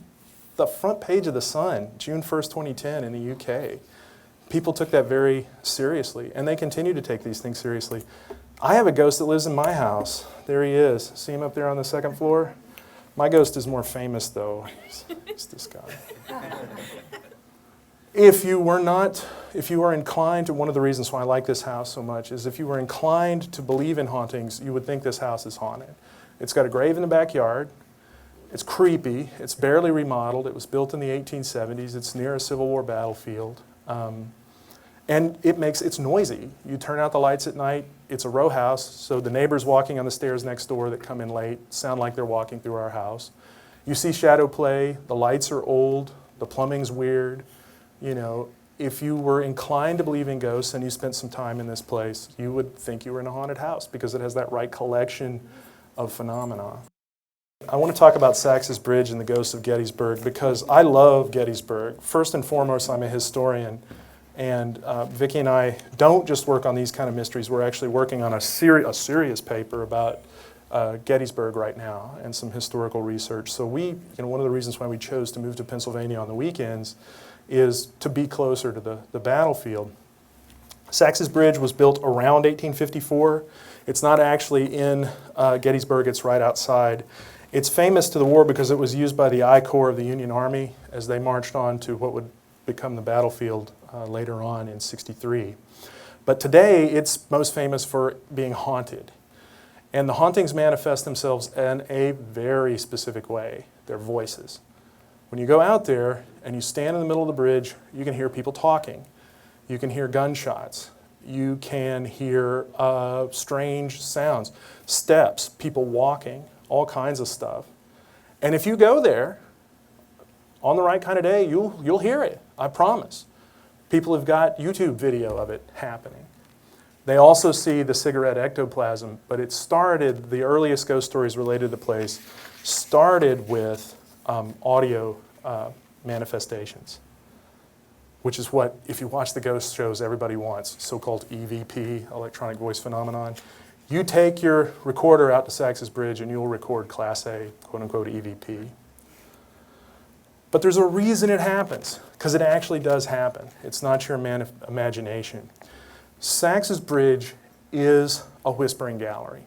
the front page of The Sun, June 1st, 2010 in the UK. People took that very seriously, and they continue to take these things seriously. I have a ghost that lives in my house. There he is. See him up there on the 2nd floor? My ghost is more famous, though. It's this guy. If you are inclined to, one of the reasons why I like this house so much is if you were inclined to believe in hauntings, you would think this house is haunted. It's got a grave in the backyard. It's creepy. It's barely remodeled. It was built in the 1870s. It's near a Civil War battlefield. And it's noisy. You turn out the lights at night. It's a row house, so the neighbors walking on the stairs next door that come in late sound like they're walking through our house. You see shadow play. The lights are old. The plumbing's weird. You know, if you were inclined to believe in ghosts and you spent some time in this place, you would think you were in a haunted house because it has that right collection of phenomena. I want to talk about Sax's Bridge and the Ghosts of Gettysburg because I love Gettysburg. First and foremost, I'm a historian. And Vicki and I don't just work on these kind of mysteries. We're actually working on a serious paper about Gettysburg right now and some historical research. So one of the reasons why we chose to move to Pennsylvania on the weekends is to be closer to the battlefield. Sax's Bridge was built around 1854. It's not actually in Gettysburg, it's right outside. It's famous to the war because it was used by the I Corps of the Union Army as they marched on to what would become the battlefield later on in '63. But today, it's most famous for being haunted. And the hauntings manifest themselves in a very specific way. They're voices. When you go out there and you stand in the middle of the bridge, you can hear people talking. You can hear gunshots. You can hear strange sounds, steps, people walking, all kinds of stuff. And if you go there, on the right kind of day, you'll hear it, I promise. People have got YouTube video of it happening. They also see the cigarette ectoplasm, but the earliest ghost stories related to the place started with audio manifestations, which is what, if you watch the ghost shows, everybody wants, so-called EVP, electronic voice phenomenon. You take your recorder out to Sax's Bridge and you'll record Class A, quote-unquote EVP. But there's a reason it happens, because it actually does happen. It's not your imagination. Sax's Bridge is a whispering gallery.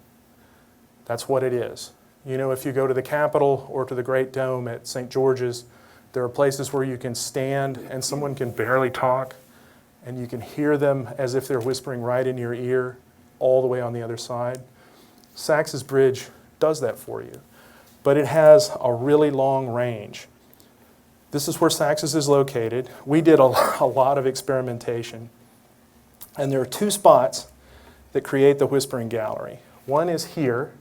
That's what it is. You know, if you go to the Capitol or to the Great Dome at St. George's, there are places where you can stand and someone can barely talk, and you can hear them as if they're whispering right in your ear, all the way on the other side. Sax's Bridge does that for you, but it has a really long range. This is where Sax's is located. We did a lot of experimentation. And there are 2 spots that create the Whispering Gallery. One is here,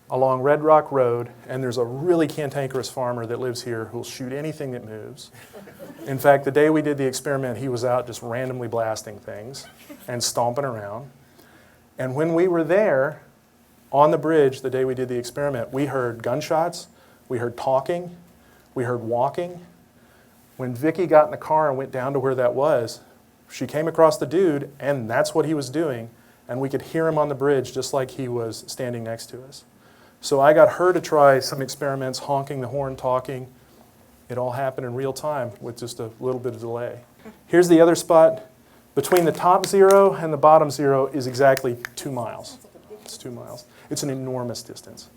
along Red Rock Road, and there's a really cantankerous farmer that lives here who'll shoot anything that moves. In fact, the day we did the experiment, he was out just randomly blasting things and stomping around. And when we were there, on the bridge, the day we did the experiment, we heard gunshots, we heard talking, we heard walking. When Vicki got in the car and went down to where that was, she came across the dude, and that's what he was doing, and we could hear him on the bridge just like he was standing next to us. So I got her to try some experiments, honking the horn, talking. It all happened in real time with just a little bit of delay. Here's the other spot. Between the top 0 and the bottom 0 is exactly 2 miles. It's 2 miles. It's an enormous distance.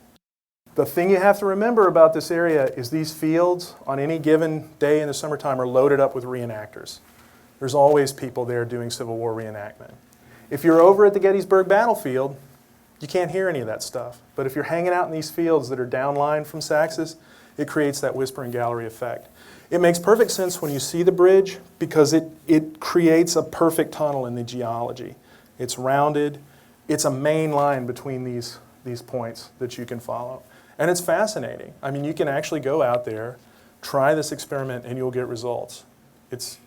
The thing you have to remember about this area is these fields on any given day in the summertime are loaded up with reenactors. There's always people there doing Civil War reenactment. If you're over at the Gettysburg battlefield, you can't hear any of that stuff. But if you're hanging out in these fields that are downline from Sax's, it creates that whispering gallery effect. It makes perfect sense when you see the bridge because it creates a perfect tunnel in the geology. It's rounded. It's a main line between these points that you can follow. And it's fascinating. I mean, you can actually go out there, try this experiment, and you'll get results.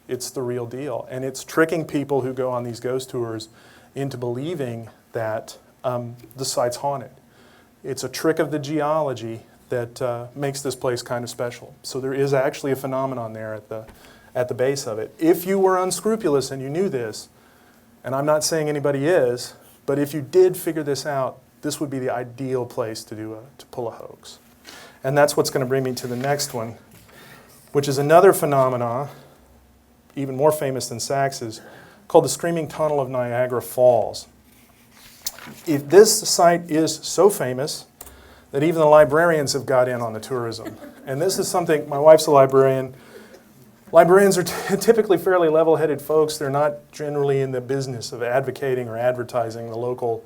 It's the real deal. And it's tricking people who go on these ghost tours into believing that the site's haunted. It's a trick of the geology that makes this place kind of special. So there is actually a phenomenon there at the base of it. If you were unscrupulous and you knew this, and I'm not saying anybody is, but if you did figure this out, this would be the ideal place to pull a hoax. And that's what's going to bring me to the next one, which is another phenomenon, even more famous than Sax's, called the Screaming Tunnel of Niagara Falls. This site is so famous that even the librarians have got in on the tourism. And this is something, my wife's a librarian. Librarians are typically fairly level-headed folks. They're not generally in the business of advocating or advertising the local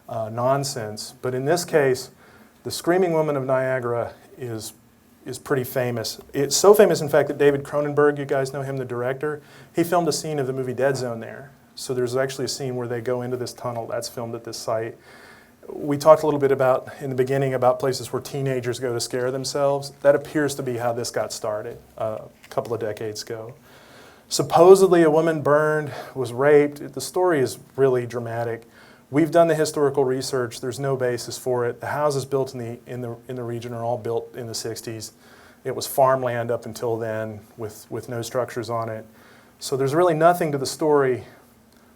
nonsense. But in this case, the Screaming Woman of Niagara is pretty famous. It's so famous, in fact, that David Cronenberg, you guys know him, the director, he filmed a scene of the movie Dead Zone there. So there's actually a scene where they go into this tunnel. That's filmed at this site. We talked a little bit about, in the beginning, about places where teenagers go to scare themselves. That appears to be how this got started a couple of decades ago. Supposedly a woman burned, was raped. The story is really dramatic. We've done the historical research. There's no basis for it. The houses built in the region are all built in the 60s. It was farmland up until then with no structures on it. So there's really nothing to the story.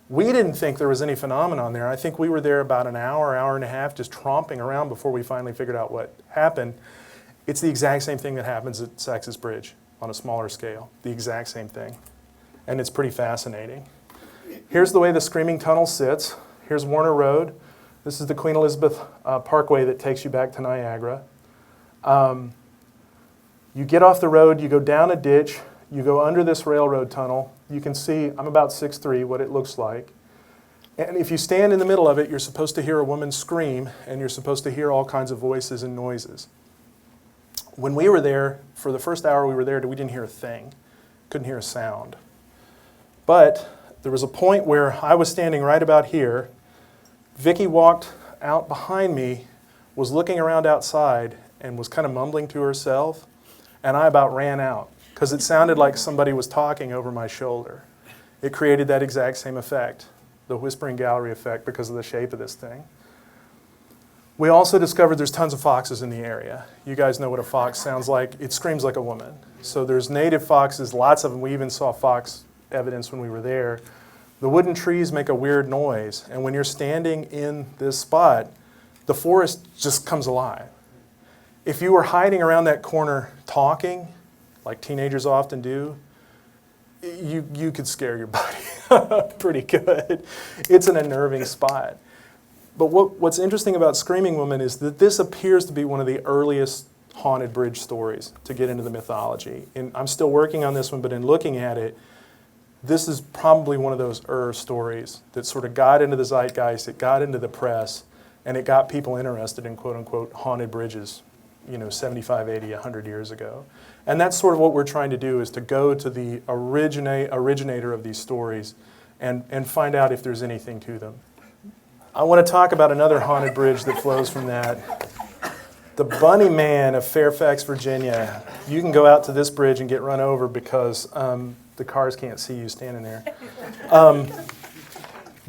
We didn't think there was any phenomenon there. I think we were there about an hour and a half just tromping around before we finally figured out what happened. It's the exact same thing that happens at Sax's Bridge on a smaller scale. The exact same thing. And it's pretty fascinating. Here's the way the Screaming Tunnel sits. Here's Warner Road. This is the Queen Elizabeth Parkway that takes you back to Niagara. You get off the road, you go down a ditch, you go under this railroad tunnel. You can see, I'm about 6'3", what it looks like. And if you stand in the middle of it, you're supposed to hear a woman scream, and you're supposed to hear all kinds of voices and noises. When we were there, for the first hour we were there, we didn't hear a thing. Couldn't hear a sound. But there was a point where I was standing right about here. Vicki walked out behind me, was looking around outside, and was kind of mumbling to herself, and I about ran out, because it sounded like somebody was talking over my shoulder. It created that exact same effect, the whispering gallery effect, because of the shape of this thing. We also discovered there's tons of foxes in the area. You guys know what a fox sounds like. It screams like a woman. So there's native foxes, lots of them. We even saw fox evidence when we were there. The wooden trees make a weird noise, and when you're standing in this spot, the forest just comes alive. If you were hiding around that corner talking, like teenagers often do, you could scare your buddy pretty good. It's an unnerving spot. But what's interesting about Screaming Woman is that this appears to be one of the earliest haunted bridge stories to get into the mythology. And I'm still working on this one, but in looking at it, this is probably one of those stories that sort of got into the zeitgeist, it got into the press, and it got people interested in quote-unquote haunted bridges, 75, 80, 100 years ago. And that's sort of what we're trying to do, is to go to the originator of these stories and find out if there's anything to them. I want to talk about another haunted bridge that flows from that. The Bunny Man of Fairfax, Virginia. You can go out to this bridge and get run over because the cars can't see you standing there.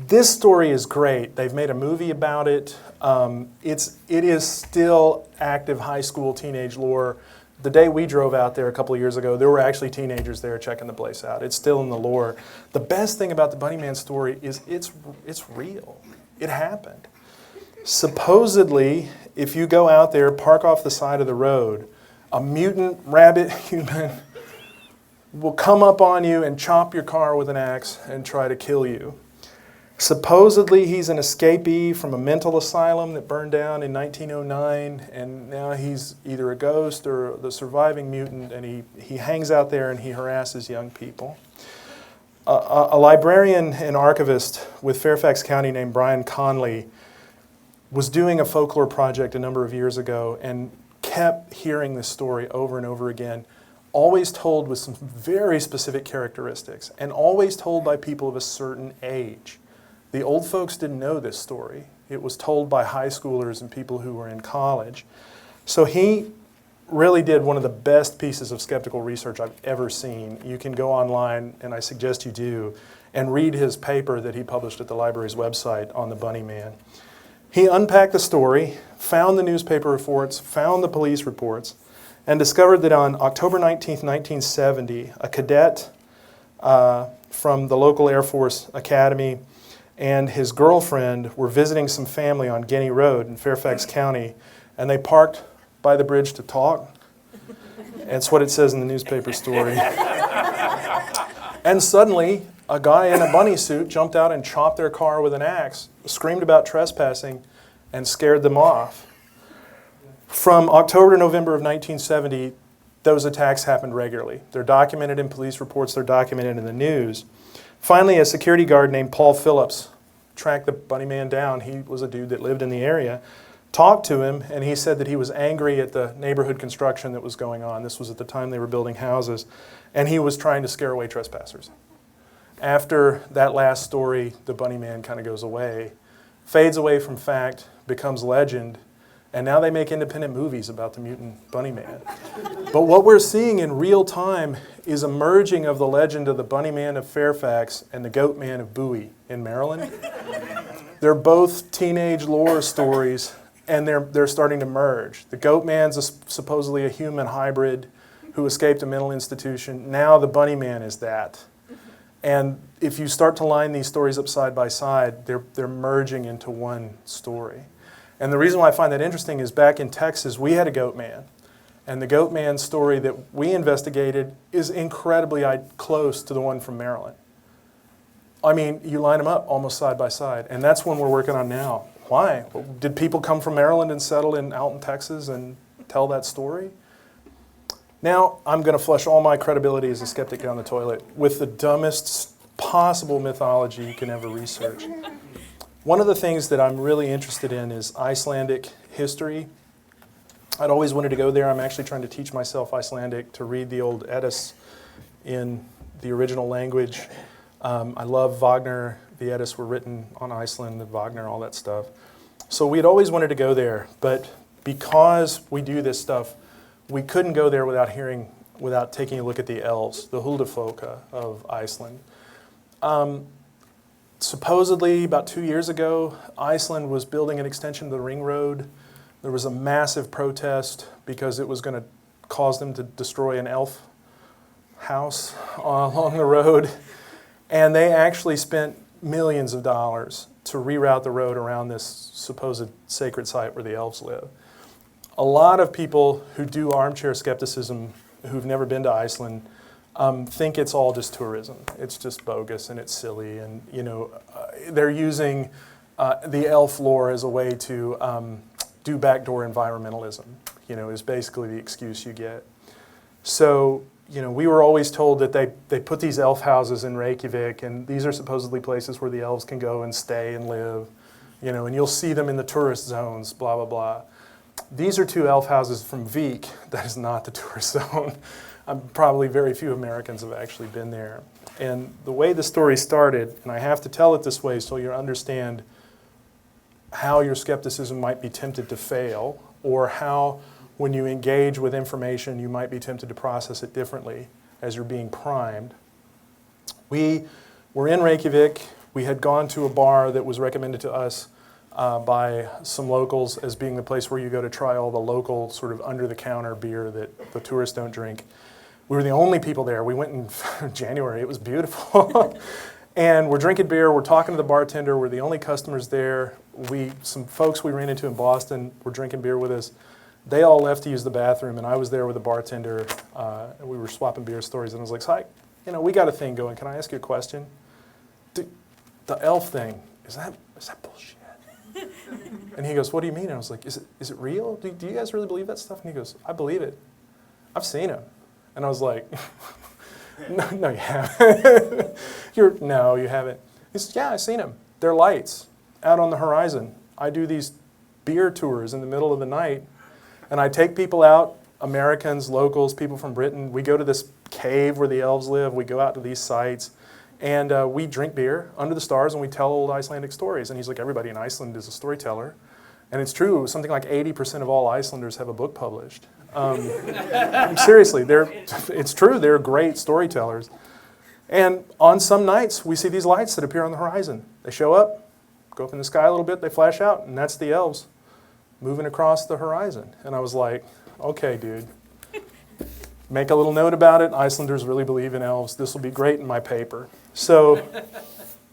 This story is great. They've made a movie about it. It is still active high school teenage lore. The day we drove out there a couple of years ago, there were actually teenagers there checking the place out. It's still in the lore. The best thing about the Bunny Man story is it's real. It happened. Supposedly, if you go out there, park off the side of the road, a mutant rabbit human will come up on you and chop your car with an axe and try to kill you. Supposedly, he's an escapee from a mental asylum that burned down in 1909, and now he's either a ghost or the surviving mutant, and he hangs out there and he harasses young people. A librarian and archivist with Fairfax County named Brian Conley was doing a folklore project a number of years ago and kept hearing this story over and over again, always told with some very specific characteristics, and always told by people of a certain age. The old folks didn't know this story. It was told by high schoolers and people who were in college. So he really did one of the best pieces of skeptical research I've ever seen. You can go online, and I suggest you do, and read his paper that he published at the library's website on the Bunny Man. He unpacked the story, found the newspaper reports, found the police reports, and discovered that on October 19th, 1970, a cadet from the local Air Force Academy and his girlfriend were visiting some family on Guinea Road in Fairfax County, and they parked by the bridge to talk. That's what it says in the newspaper story. And suddenly, a guy in a bunny suit jumped out and chopped their car with an axe, screamed about trespassing, and scared them off. From October to November of 1970, those attacks happened regularly. They're documented in police reports, they're documented in the news. Finally, a security guard named Paul Phillips tracked the Bunny Man down. He was a dude that lived in the area, talked to him, and he said that he was angry at the neighborhood construction that was going on. This was at the time they were building houses, and he was trying to scare away trespassers. After that last story, the Bunny Man kind of goes away, fades away from fact, becomes legend, and now they make independent movies about the mutant Bunny Man. But what we're seeing in real time is a merging of the legend of the Bunny Man of Fairfax and the Goat Man of Bowie in Maryland. They're both teenage lore stories, and they're starting to merge. The Goat Man's supposedly a human hybrid who escaped a mental institution. Now the Bunny Man is that. And if you start to line these stories up side by side, they're merging into one story. And the reason why I find that interesting is back in Texas, we had a Goat Man. And the Goat Man story that we investigated is incredibly close to the one from Maryland. I mean, you line them up almost side by side. And that's one we're working on now. Why? Well, did people come from Maryland and settle in Alton, Texas and tell that story? Now, I'm going to flush all my credibility as a skeptic down the toilet with the dumbest possible mythology you can ever research. One of the things that I'm really interested in is Icelandic history. I'd always wanted to go there. I'm actually trying to teach myself Icelandic to read the old Eddas in the original language. I love Wagner. The Eddas were written on Iceland, the Wagner, all that stuff. So we'd always wanted to go there, but because we do this stuff, we couldn't go there without taking a look at the elves, the Huldufolka of Iceland. Supposedly, about 2 years ago, Iceland was building an extension of the ring road. There was a massive protest because it was going to cause them to destroy an elf house along the road. And they actually spent millions of dollars to reroute the road around this supposed sacred site where the elves live. A lot of people who do armchair skepticism, who've never been to Iceland, think it's all just tourism. It's just bogus and it's silly, and they're using the elf lore as a way to do backdoor environmentalism. Is basically the excuse you get. So we were always told that they put these elf houses in Reykjavik, and these are supposedly places where the elves can go and stay and live, and you'll see them in the tourist zones, blah blah blah. These are two elf houses from Vik. That is not the tourist zone. Probably very few Americans have actually been there. And the way the story started, and I have to tell it this way so you understand how your skepticism might be tempted to fail, or how when you engage with information you might be tempted to process it differently as you're being primed. We were in Reykjavik. We had gone to a bar that was recommended to us by some locals as being the place where you go to try all the local sort of under-the-counter beer that the tourists don't drink. We were the only people there. We went in January. It was beautiful. And we're drinking beer. We're talking to the bartender. We're the only customers there. Some folks we ran into in Boston were drinking beer with us. They all left to use the bathroom, and I was there with the bartender. And we were swapping beer stories. And I was like, "Hi, we got a thing going. Can I ask you a question? The elf thing, is that bullshit?" And he goes, "What do you mean?" And I was like, is it real? Do you guys really believe that stuff? And he goes, "I believe it. I've seen him." And I was like, no, you haven't. No, you haven't. He says, "Yeah, I've seen him. They're lights out on the horizon. I do these beer tours in the middle of the night, and I take people out, Americans, locals, people from Britain. We go to this cave where the elves live. We go out to these sites. And we drink beer under the stars, and we tell old Icelandic stories." And he's like, "Everybody in Iceland is a storyteller." And it's true. Something like 80% of all Icelanders have a book published. Seriously, it's true. They're great storytellers. And on some nights, we see these lights that appear on the horizon. They show up, go up in the sky a little bit, they flash out, and that's the elves moving across the horizon. And I was like, okay, dude, make a little note about it. Icelanders really believe in elves. This will be great in my paper. So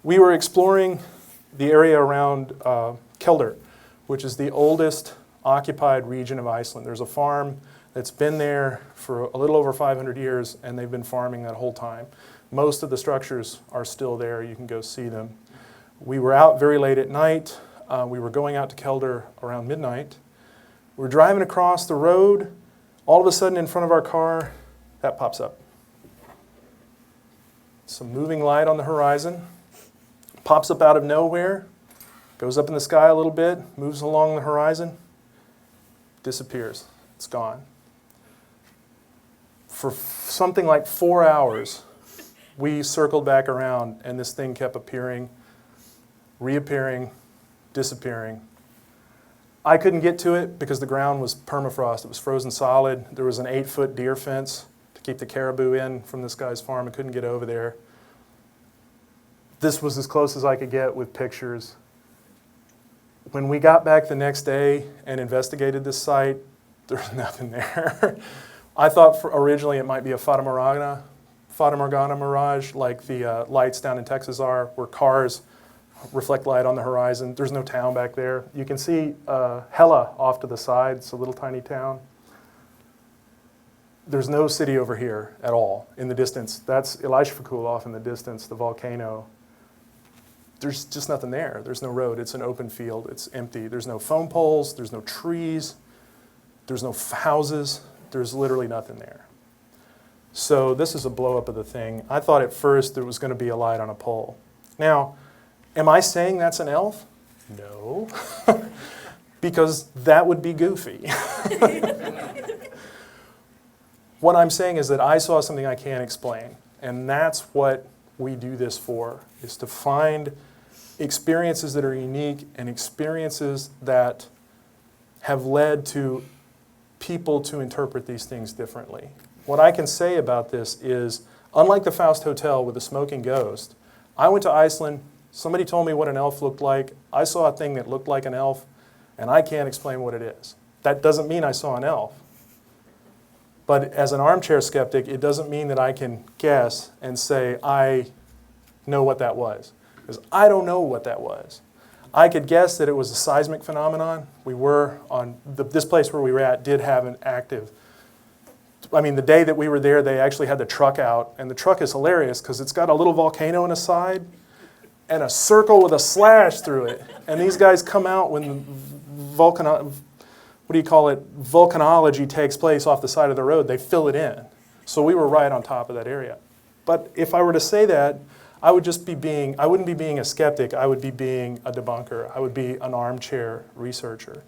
we were exploring the area around Kelder, which is the oldest occupied region of Iceland. There's a farm that's been there for a little over 500 years, and they've been farming that whole time. Most of the structures are still there. You can go see them. We were out very late at night. We were going out to Kelder around midnight. We were driving across the road. All of a sudden, in front of our car, that pops up. Some moving light on the horizon. Pops up out of nowhere. Goes up in the sky a little bit. Moves along the horizon. Disappears. It's gone. For something like 4 hours, we circled back around, and this thing kept appearing, reappearing, disappearing. I couldn't get to it because the ground was permafrost. It was frozen solid. There was an 8-foot deer fence to keep the caribou in from this guy's farm. I couldn't get over there. This was as close as I could get with pictures. When we got back the next day and investigated this site, there was nothing there. I thought originally it might be a Fata Morgana mirage, like the lights down in Texas are, where cars reflect light on the horizon. There's no town back there. You can see Hella off to the side. It's a little tiny town. There's no city over here at all in the distance. That's Elishfakul off in the distance, the volcano. There's just nothing there. There's no road. It's an open field. It's empty. There's no phone poles. There's no trees. There's no houses. There's literally nothing there. So this is a blow up of the thing. I thought at first there was going to be a light on a pole. Now, am I saying that's an elf? No. Because that would be goofy. What I'm saying is that I saw something I can't explain. And that's what we do this for, is to find experiences that are unique and experiences that have led to people to interpret these things differently. What I can say about this is, unlike the Faust Hotel with the smoking ghost, I went to Iceland, somebody told me what an elf looked like, I saw a thing that looked like an elf, and I can't explain what it is. That doesn't mean I saw an elf. But as an armchair skeptic, it doesn't mean that I can guess and say, I know what that was. Because I don't know what that was. I could guess that it was a seismic phenomenon. We were on, this place where we were at did have an active, I mean, the day that we were there, they actually had the truck out. And the truck is hilarious because it's got a little volcano on the side and a circle with a slash through it. And these guys come out when volcanology takes place off the side of the road. They fill it in. So we were right on top of that area. But if I were to say that, I wouldn't be being a skeptic, I would be being a debunker. I would be an armchair researcher.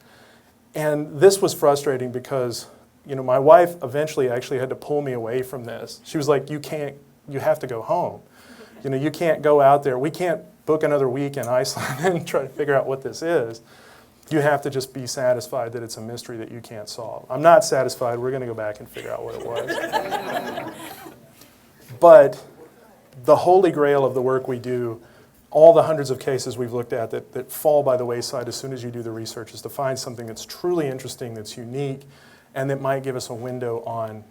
And this was frustrating because, you know, my wife eventually actually had to pull me away from this. She was like, you have to go home. You know, you can't go out there. We can't book another week in Iceland and try to figure out what this is. You have to just be satisfied that it's a mystery that you can't solve. I'm not satisfied. We're going to go back and figure out what it was. But the holy grail of the work we do, all the hundreds of cases we've looked at that fall by the wayside as soon as you do the research, is to find something that's truly interesting, that's unique, and that might give us a window on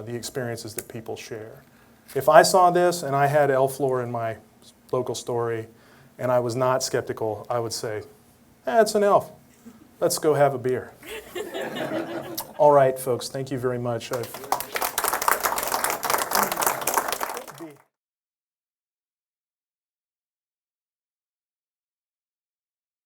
the experiences that people share. If I saw this and I had elf lore in my local story and I was not skeptical, I would say, it's an elf. Let's go have a beer. All right, folks, thank you very much.